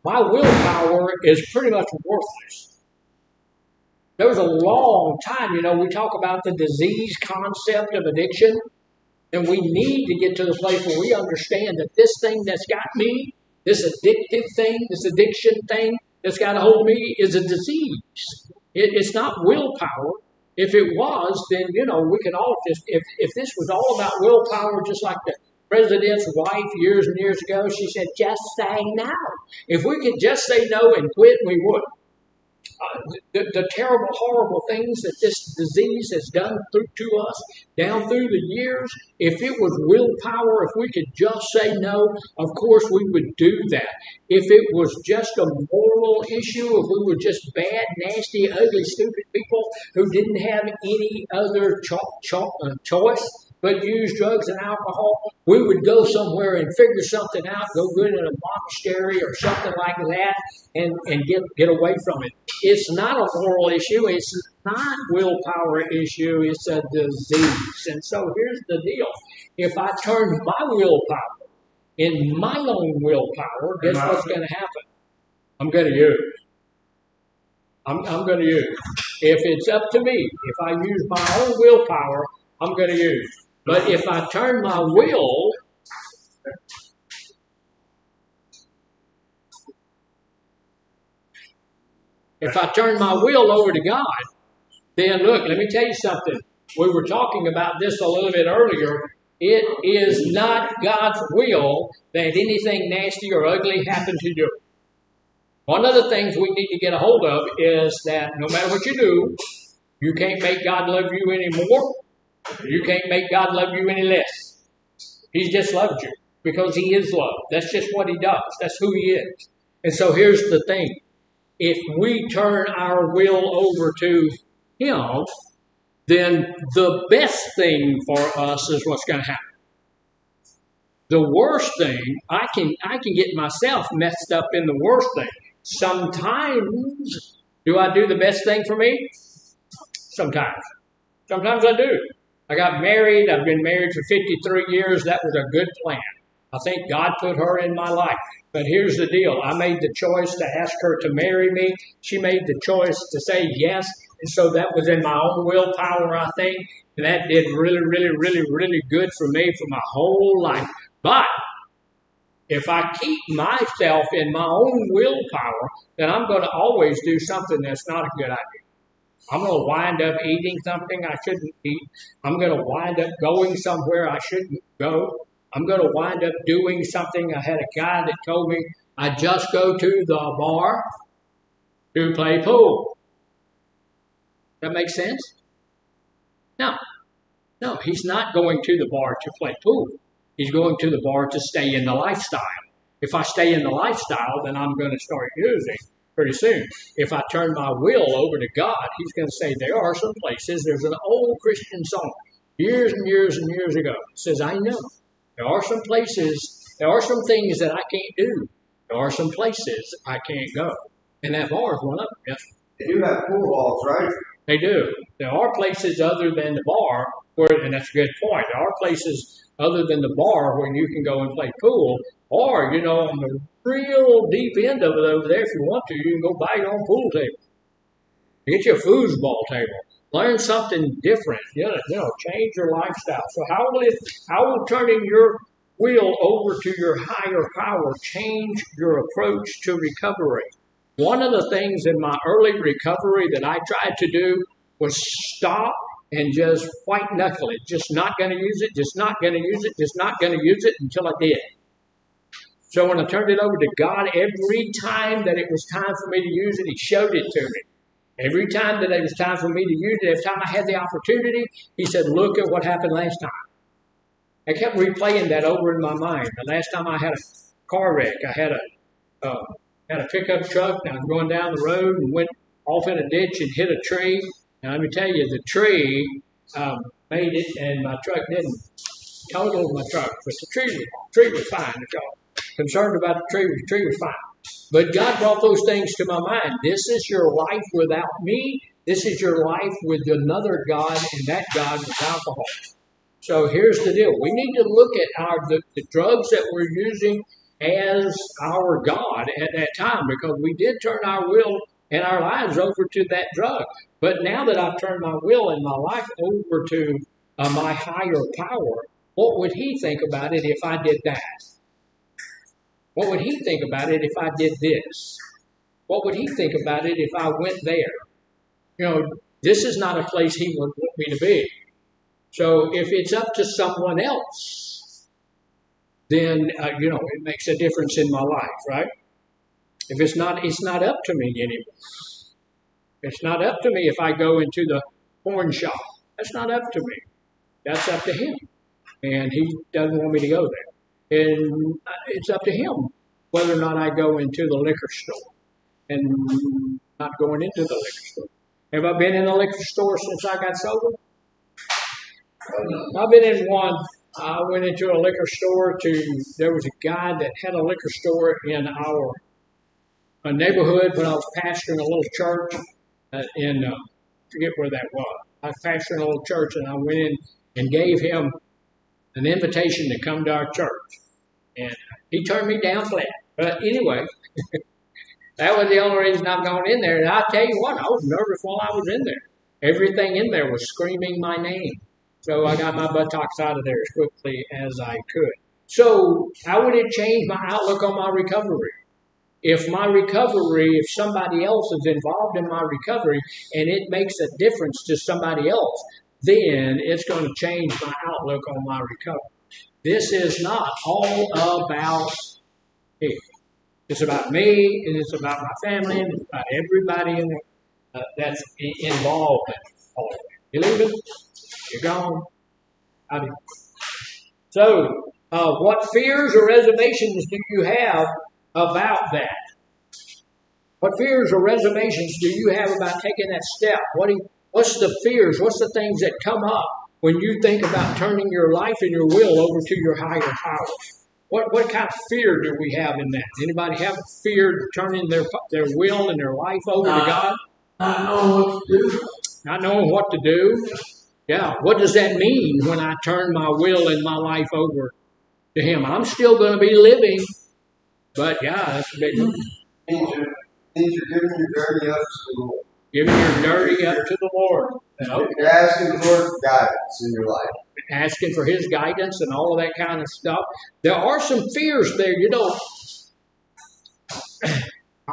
My willpower is pretty much worthless. There was a long time, you know, we talk about the disease concept of addiction, and we need to get to the place where we understand that this thing that's got me, this addictive thing, this addiction thing that's got a hold of me is a disease. It's not willpower. If it was, then, you know, we could all just, if this was all about willpower, just like the president's wife years and years ago, she said, just say no. If we could just say no and quit, we would. The terrible, horrible things that this disease has done to us down through the years, if it was willpower, if we could just say no, of course we would do that. If it was just a moral issue, if we were just bad, nasty, ugly, stupid people who didn't have any other choice but use drugs and alcohol, we would go somewhere and figure something out, go good in a monastery or something like that, and get away from it. It's not a moral issue. It's not willpower issue. It's a disease. And so here's the deal. If I turn my willpower in my own willpower, guess what's going to happen? I'm going to use. I'm going to use. If it's up to me, if I use my own willpower, I'm going to use. But if I turn my will over to God, then look, let me tell you something. We were talking about this a little bit earlier. It is not God's will that anything nasty or ugly happen to you. One of the things we need to get a hold of is that no matter what you do, you can't make God love you any more. You can't make God love you any less. He just loved you because he is love. That's just what he does. That's who he is. And so here's the thing. If we turn our will over to him, then the best thing for us is what's going to happen. The worst thing, I can get myself messed up in the worst thing. Sometimes, do I do the best thing for me? Sometimes. Sometimes I do. I got married. I've been married for 53 years. That was a good plan. I think God put her in my life. But here's the deal. I made the choice to ask her to marry me. She made the choice to say yes. And so that was in my own willpower, I think. And that did really, really, really, really good for me for my whole life. But if I keep myself in my own willpower, then I'm going to always do something that's not a good idea. I'm going to wind up eating something I shouldn't eat. I'm going to wind up going somewhere I shouldn't go. I'm going to wind up doing something. I had a guy that told me I just go to the bar to play pool. That makes sense? No, he's not going to the bar to play pool. He's going to the bar to stay in the lifestyle. If I stay in the lifestyle, then I'm going to start using. pretty soon. If I turn my will over to God, He's going to say, there are some places, there's an old Christian song, years and years and years ago. It says, I know. There are some places, there are some things that I can't do. There are some places I can't go. And that bar is one of them. Yes. They do have pool halls, right? They do. There are places other than the bar where, and that's a good point. There are places other than the bar where you can go and play pool, or on the real deep end of it over there, if you want to, you can go buy your own pool table. Get your foosball table. Learn something different. Change your lifestyle. So how will turning your will over to your higher power change your approach to recovery? One of the things in my early recovery that I tried to do was stop and just white knuckle it. Just not going to use it, just not going to use it, just not going to use it until I did. So when I turned it over to God, every time that it was time for me to use it, He showed it to me. Every time that it was time for me to use it, every time I had the opportunity, He said, look at what happened last time. I kept replaying that over in my mind. The last time I had a car wreck, I had a pickup truck, and I was going down the road and went off in a ditch and hit a tree. And let me tell you, the tree made it, and my truck didn't. Totaled my truck, but the tree was fine. If y'all concerned about the tree was fine. But God brought those things to my mind. This is your life without me. This is your life with another God, and that God was alcohol. So here's the deal. We need to look at the drugs that we're using as our God at that time, because we did turn our will and our lives over to that drug. But now that I've turned my will and my life over to my higher power, what would He think about it if I did that? What would He think about it if I did this? What would He think about it if I went there? This is not a place He would want me to be. So if it's up to someone else, then, it makes a difference in my life, right? If it's not up to me anymore. It's not up to me if I go into the porn shop. That's not up to me. That's up to Him. And He doesn't want me to go there. And it's up to Him whether or not I go into the liquor store and not going into the liquor store. Have I been in the liquor store since I got sober? I've been in one. I went into a liquor store there was a guy that had a liquor store in our neighborhood when I was pastoring a little church in, forget where that was. I was pastoring a little church, and I went in and gave him an invitation to come to our church. And he turned me down flat. But anyway, that was the only reason I've gone in there. And I'll tell you what, I was nervous while I was in there. Everything in there was screaming my name. So I got my buttocks out of there as quickly as I could. So how would it change my outlook on my recovery? If somebody else is involved in my recovery and it makes a difference to somebody else, then it's going to change my outlook on my recovery. This is not all about me. It's about me, and it's about my family, and it's about everybody that's involved in it. You leaving? You're gone. So, what fears or reservations do you have about that? What fears or reservations do you have about taking that step? What's the fears? What's the things that come up when you think about turning your life and your will over to your higher power? What kind of fear do we have in that? Anybody have a fear of turning their will and their life over to God? Not knowing what to do. Not knowing what to do? Yeah, what does that mean when I turn my will and my life over to Him? I'm still going to be living, but yeah, that's a big one. Means you're giving your dirty up to the Lord. Giving your dirty up to the Lord. Okay. You're asking the Lord for guidance in your life. Asking for His guidance and all of that kind of stuff. There are some fears there,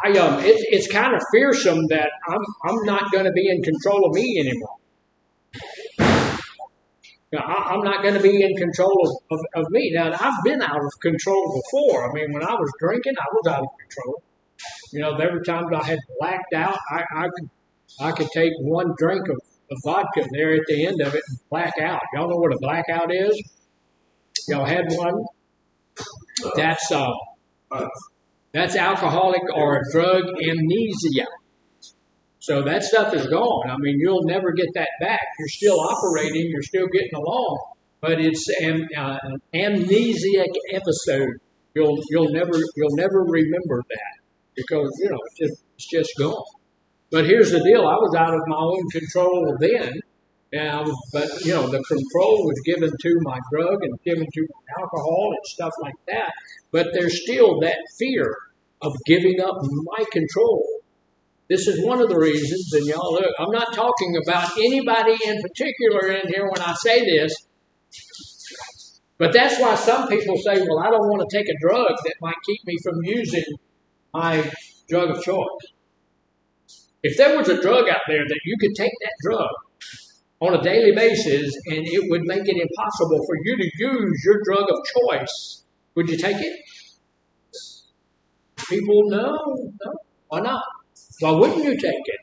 it's kind of fearsome that I'm not going to be in control of me anymore. I'm not going to be in control of me. Now, I've been out of control before. I mean, when I was drinking, I was out of control. There were times I had blacked out. I could take one drink of vodka there at the end of it and black out. Y'all know what a blackout is? Y'all had one? That's That's alcoholic or drug amnesia. So that stuff is gone. I mean, you'll never get that back. You're still operating. You're still getting along, but it's an amnesiac episode. You'll never remember that because it's just gone. But here's the deal: I was out of my own control then, but the control was given to my drug and given to my alcohol and stuff like that. But there's still that fear of giving up my control. This is one of the reasons, and y'all look, I'm not talking about anybody in particular in here when I say this, but that's why some people say, well, I don't want to take a drug that might keep me from using my drug of choice. If there was a drug out there that you could take that drug on a daily basis and it would make it impossible for you to use your drug of choice, would you take it? People, no. Why not? Why wouldn't you take it?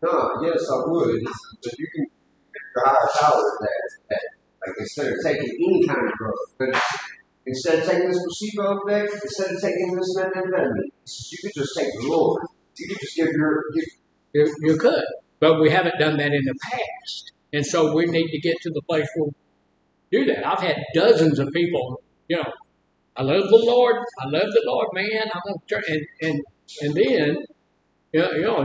No, yes, I would. But you can get a higher power that like instead of taking any kind of drug, but instead of taking this placebo effect, instead of taking this methamphetamine, you could just take the Lord. You could just give You could, but we haven't done that in the past, and so we need to get to the place where we do that. I've had dozens of people, I love the Lord. I love the Lord, man. I'm gonna turn and then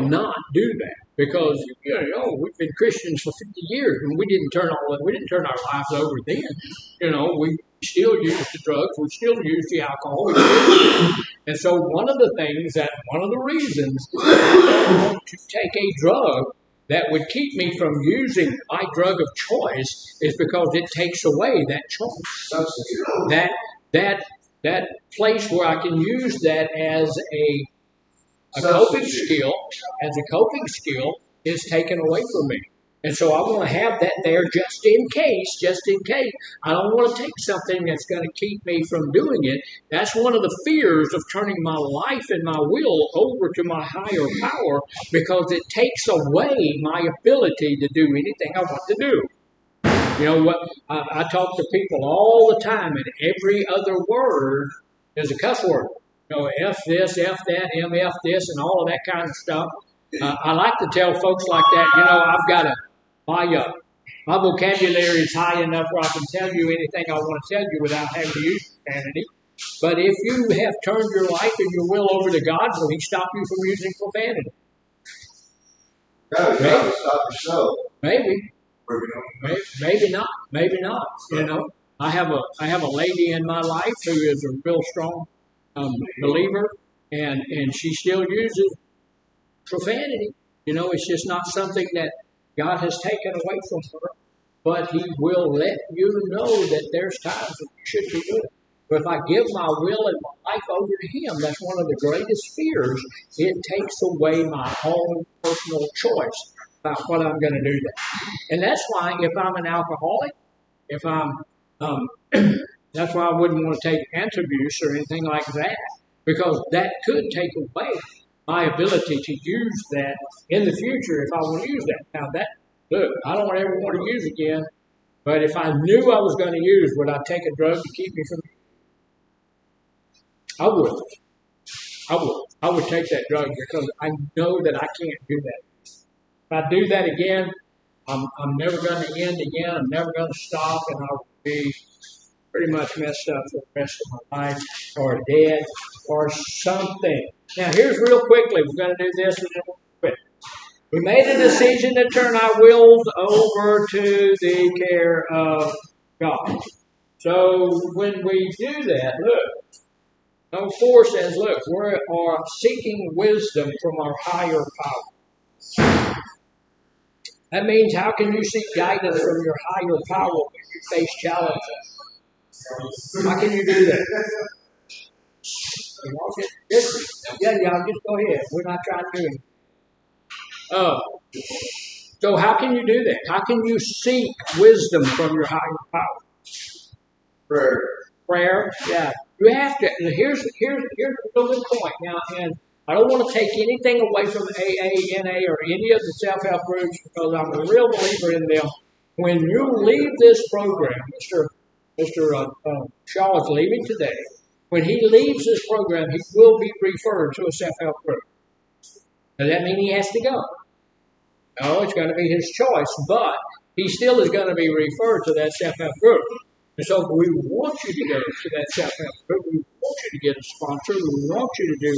not do that because we've been Christians for 50 years and we didn't turn our lives over then. We still use the drugs, we still use the alcohol, and so one of the reasons I don't want to take a drug that would keep me from using my drug of choice is because it takes away that choice. That place where I can use that as a coping skill is taken away from me. And so I want to have that there just in case. I don't want to take something that's going to keep me from doing it. That's one of the fears of turning my life and my will over to my higher power because it takes away my ability to do anything I want to do. You know what? I talk to people all the time, and every other word is a cuss word. F this, F that, MF this, and all of that kind of stuff. I like to tell folks like that, my vocabulary is high enough where I can tell you anything I want to tell you without having to use profanity. But if you have turned your life and your will over to God, will He stop you from using profanity? God is trying to stop yourself. Maybe. Maybe not. I have a lady in my life who is a real strong believer, and she still uses profanity. It's just not something that God has taken away from her, but He will let you know that there's times that you should be doing it. But if I give my will and my life over to Him, that's one of the greatest fears. It takes away my own personal choice about what I'm going to do there. And that's why if I'm an alcoholic, that's why I wouldn't want to take antabuse or anything like that, because that could take away my ability to use that in the future if I want to use that. Now I don't ever want to use again, but if I knew I was going to use, would I take a drug to keep me from? I would take that drug because I know that I can't do that. If I do that again, I'm never going to end again. I'm never going to stop, and I'll be pretty much messed up for the rest of my life, or dead, or something. Now, here's real quickly. We're going to do this, and then we'll quit. We made a decision to turn our wills over to the care of God. So when we do that, look. Number 4 says, look, we are seeking wisdom from our higher power. That means how can you seek guidance from your higher power when you face challenges? How can you do that? Y'all just go ahead. We're not trying to do it. So how can you do that? How can you seek wisdom from your higher power? Prayer, yeah. You have to. Here's a good point now, and I don't want to take anything away from AA, NA, or any of the self-help groups because I'm a real believer in them. When you leave this program, Mr. Shaw is leaving today. when he leaves this program, he will be referred to a self-help group. Does that mean he has to go? No, it's going to be his choice, but he still is going to be referred to that self-help group. And so we want you to go to that self-help group. We want you to get a sponsor. We want you to do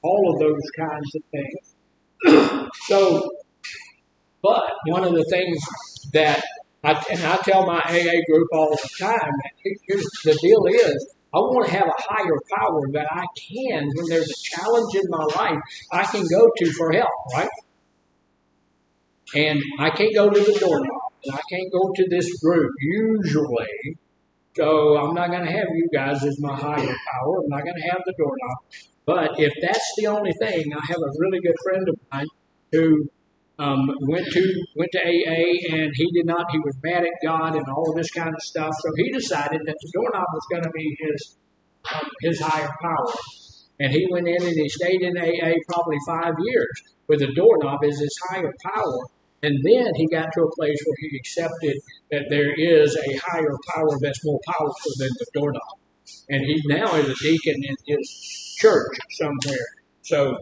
all of those kinds of things. So, but one of the things that I tell my AA group all the time, here's the deal is, I want to have a higher power that I can, when there's a challenge in my life, I can go to for help, right? And I can't go to the doorknob, and I can't go to this group usually. So I'm not going to have you guys as my higher power. I'm not going to have the doorknob. But if that's the only thing, I have a really good friend of mine who went to AA, and he was mad at God and all of this kind of stuff. So he decided that the doorknob was going to be his higher power. And he went in and he stayed in AA probably 5 years with the doorknob as his higher power. And then he got to a place where he accepted that there is a higher power that's more powerful than the doorknob. And he now is a deacon in his church somewhere. So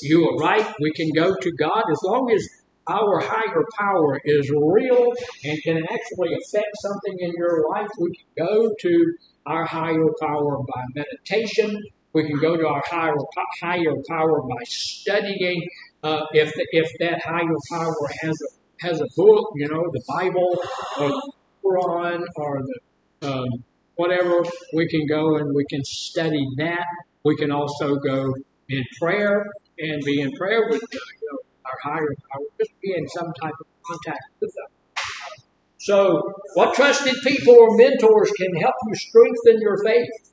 you are right. We can go to God as long as our higher power is real and can actually affect something in your life. We can go to our higher power by meditation. We can go to our higher power by studying. If that higher power has a book, the Bible or the Quran or the whatever, we can go and we can study that. We can also go in prayer and be in prayer with our higher power, just be in some type of contact with them. So, what trusted people or mentors can help you strengthen your faith?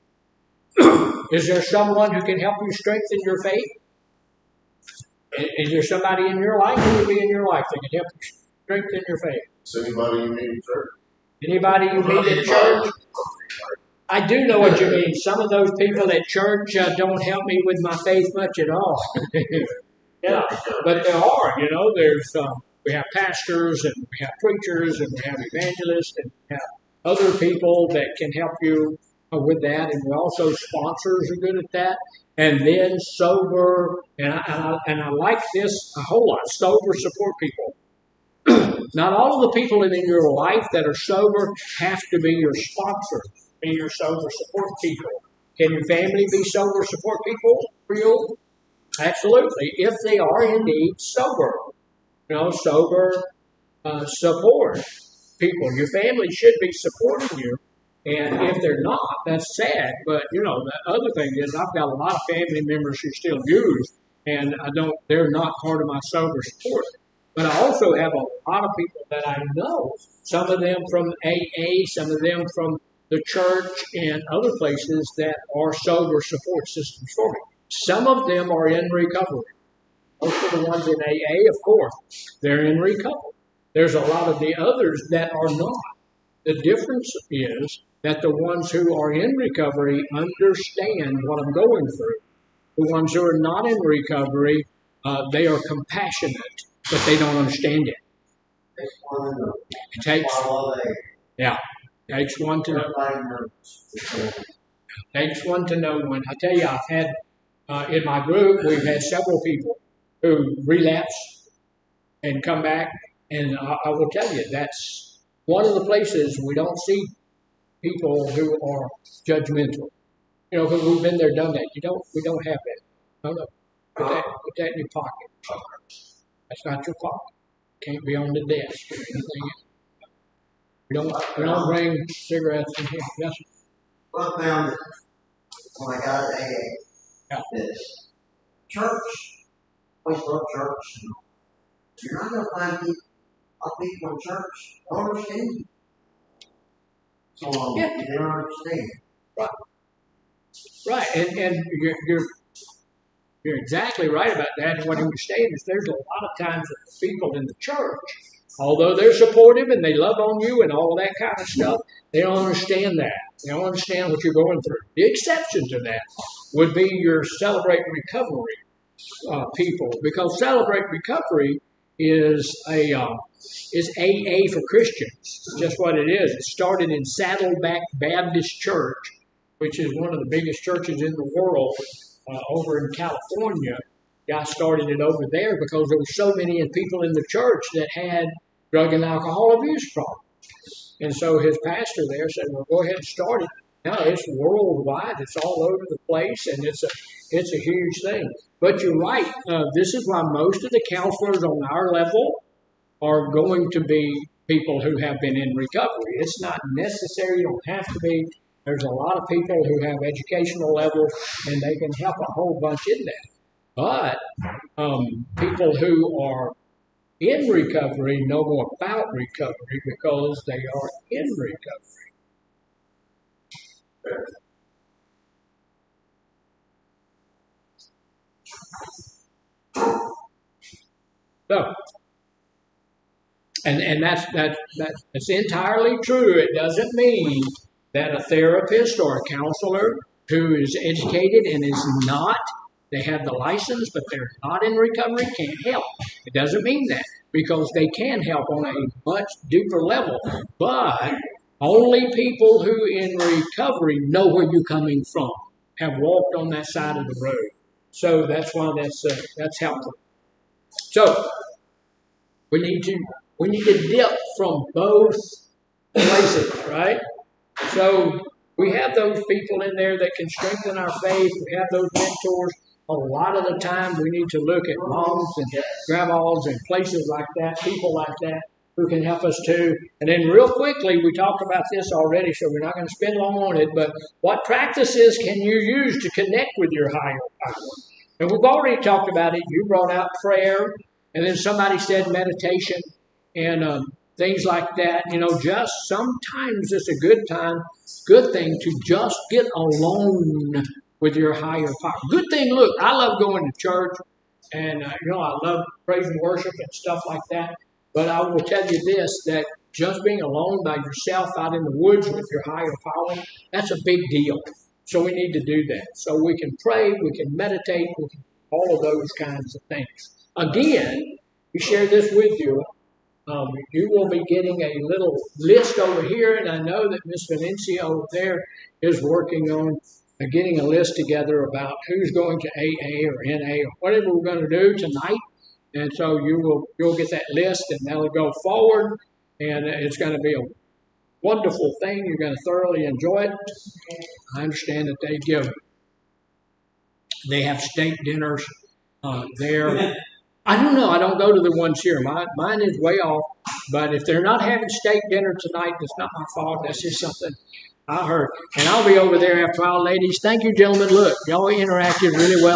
Is there someone who can help you strengthen your faith? Is there somebody in your life who will be in your life that can help you strengthen your faith? Is anybody you meet in church? Anybody you meet at church? I do know what you mean. Some of those people at church don't help me with my faith much at all. Yeah, but there are, there's we have pastors and we have preachers and we have evangelists and we have other people that can help you with that, and we also sponsors are good at that. And then sober, and I like this a whole lot. Sober support people. Not all of the people in your life that are sober have to be your sponsor, be your sober support people. Can your family be sober support people for you? Absolutely, if they are indeed sober. Sober support people. Your family should be supporting you. And if they're not, that's sad. But, the other thing is I've got a lot of family members who still use, and they're not part of my sober support. But I also have a lot of people that I know, some of them from AA, some of them from the church and other places that are sober support systems for me. Some of them are in recovery. Most of the ones in AA, of course, they're in recovery. There's a lot of the others that are not. The difference is that the ones who are in recovery understand what I'm going through. The ones who are not in recovery, they are compassionate, but they don't understand it. It takes one to know. Takes one to know one. I tell you, I've had in my group, we've had several people who relapse and come back, and I will tell you, that's one of the places we don't see people who are judgmental. Because we've been there, done that. We don't have that. No. Put that in your pocket. That's not your pocket. Can't be on the desk or anything else. We don't bring cigarettes in here. Yes, sir. Well, I found that when I got at AA, this church, always love church. You're not going to find people in church who don't understand you. So they don't understand. Right, and you're exactly right about that. And what I'm saying is there's a lot of times that the people in the church, although they're supportive and they love on you and all of that kind of stuff, they don't understand that. They don't understand what you're going through. The exception to that would be your Celebrate Recovery people, because Celebrate Recovery is AA for Christians. It's just what it is. It started in Saddleback Baptist Church which is one of the biggest churches in the world over in California. Guy started it over there because there were so many people in the church that had drug and alcohol abuse problems. And so his pastor there said, well, go ahead and start it. Now it's worldwide. It's all over the place, and it's a huge thing. But you're right. This is why most of the counselors on our level are going to be people who have been in recovery. It's not necessary. You don't have to be. There's a lot of people who have educational levels, and they can help a whole bunch in that. But people who are in recovery know more about recovery because they are in recovery. So, and that's entirely true. It doesn't mean that a therapist or a counselor who is educated and is not, they have the license, but they're not in recovery, can't help. It doesn't mean that, because they can help on a much deeper level. But only people who in recovery know where you're coming from, have walked on that side of the road. So that's why that's helpful. So we need to dip from both places, right? So we have those people in there that can strengthen our faith. We have those mentors. A lot of the time we need to look at moms and grandmas and places like that, people like that, who can help us too. And then real quickly, we talked about this already, so we're not going to spend long on it, but what practices can you use to connect with your higher power? And we've already talked about it. You brought out prayer, and then somebody said meditation and things like that. Just sometimes it's a good thing to just get alone with your higher power. Good thing, look, I love going to church, and I love praise and worship and stuff like that. But I will tell you this, that just being alone by yourself out in the woods with your higher power, that's a big deal. So we need to do that. So we can pray, we can meditate, we can all of those kinds of things. Again, we share this with you. You will be getting a little list over here, and I know that Miss Venencia over there is working on getting a list together about who's going to AA or NA or whatever we're going to do tonight. And so you'll get that list, and that'll go forward, and it's going to be a wonderful thing. You're going to thoroughly enjoy it. I understand that they have steak dinners there. I don't know. I don't go to the ones here. Mine is way off. But if they're not having steak dinner tonight, it's not my fault. That's just something I heard. And I'll be over there after all, ladies. Thank you, gentlemen. Look, y'all interacted really well.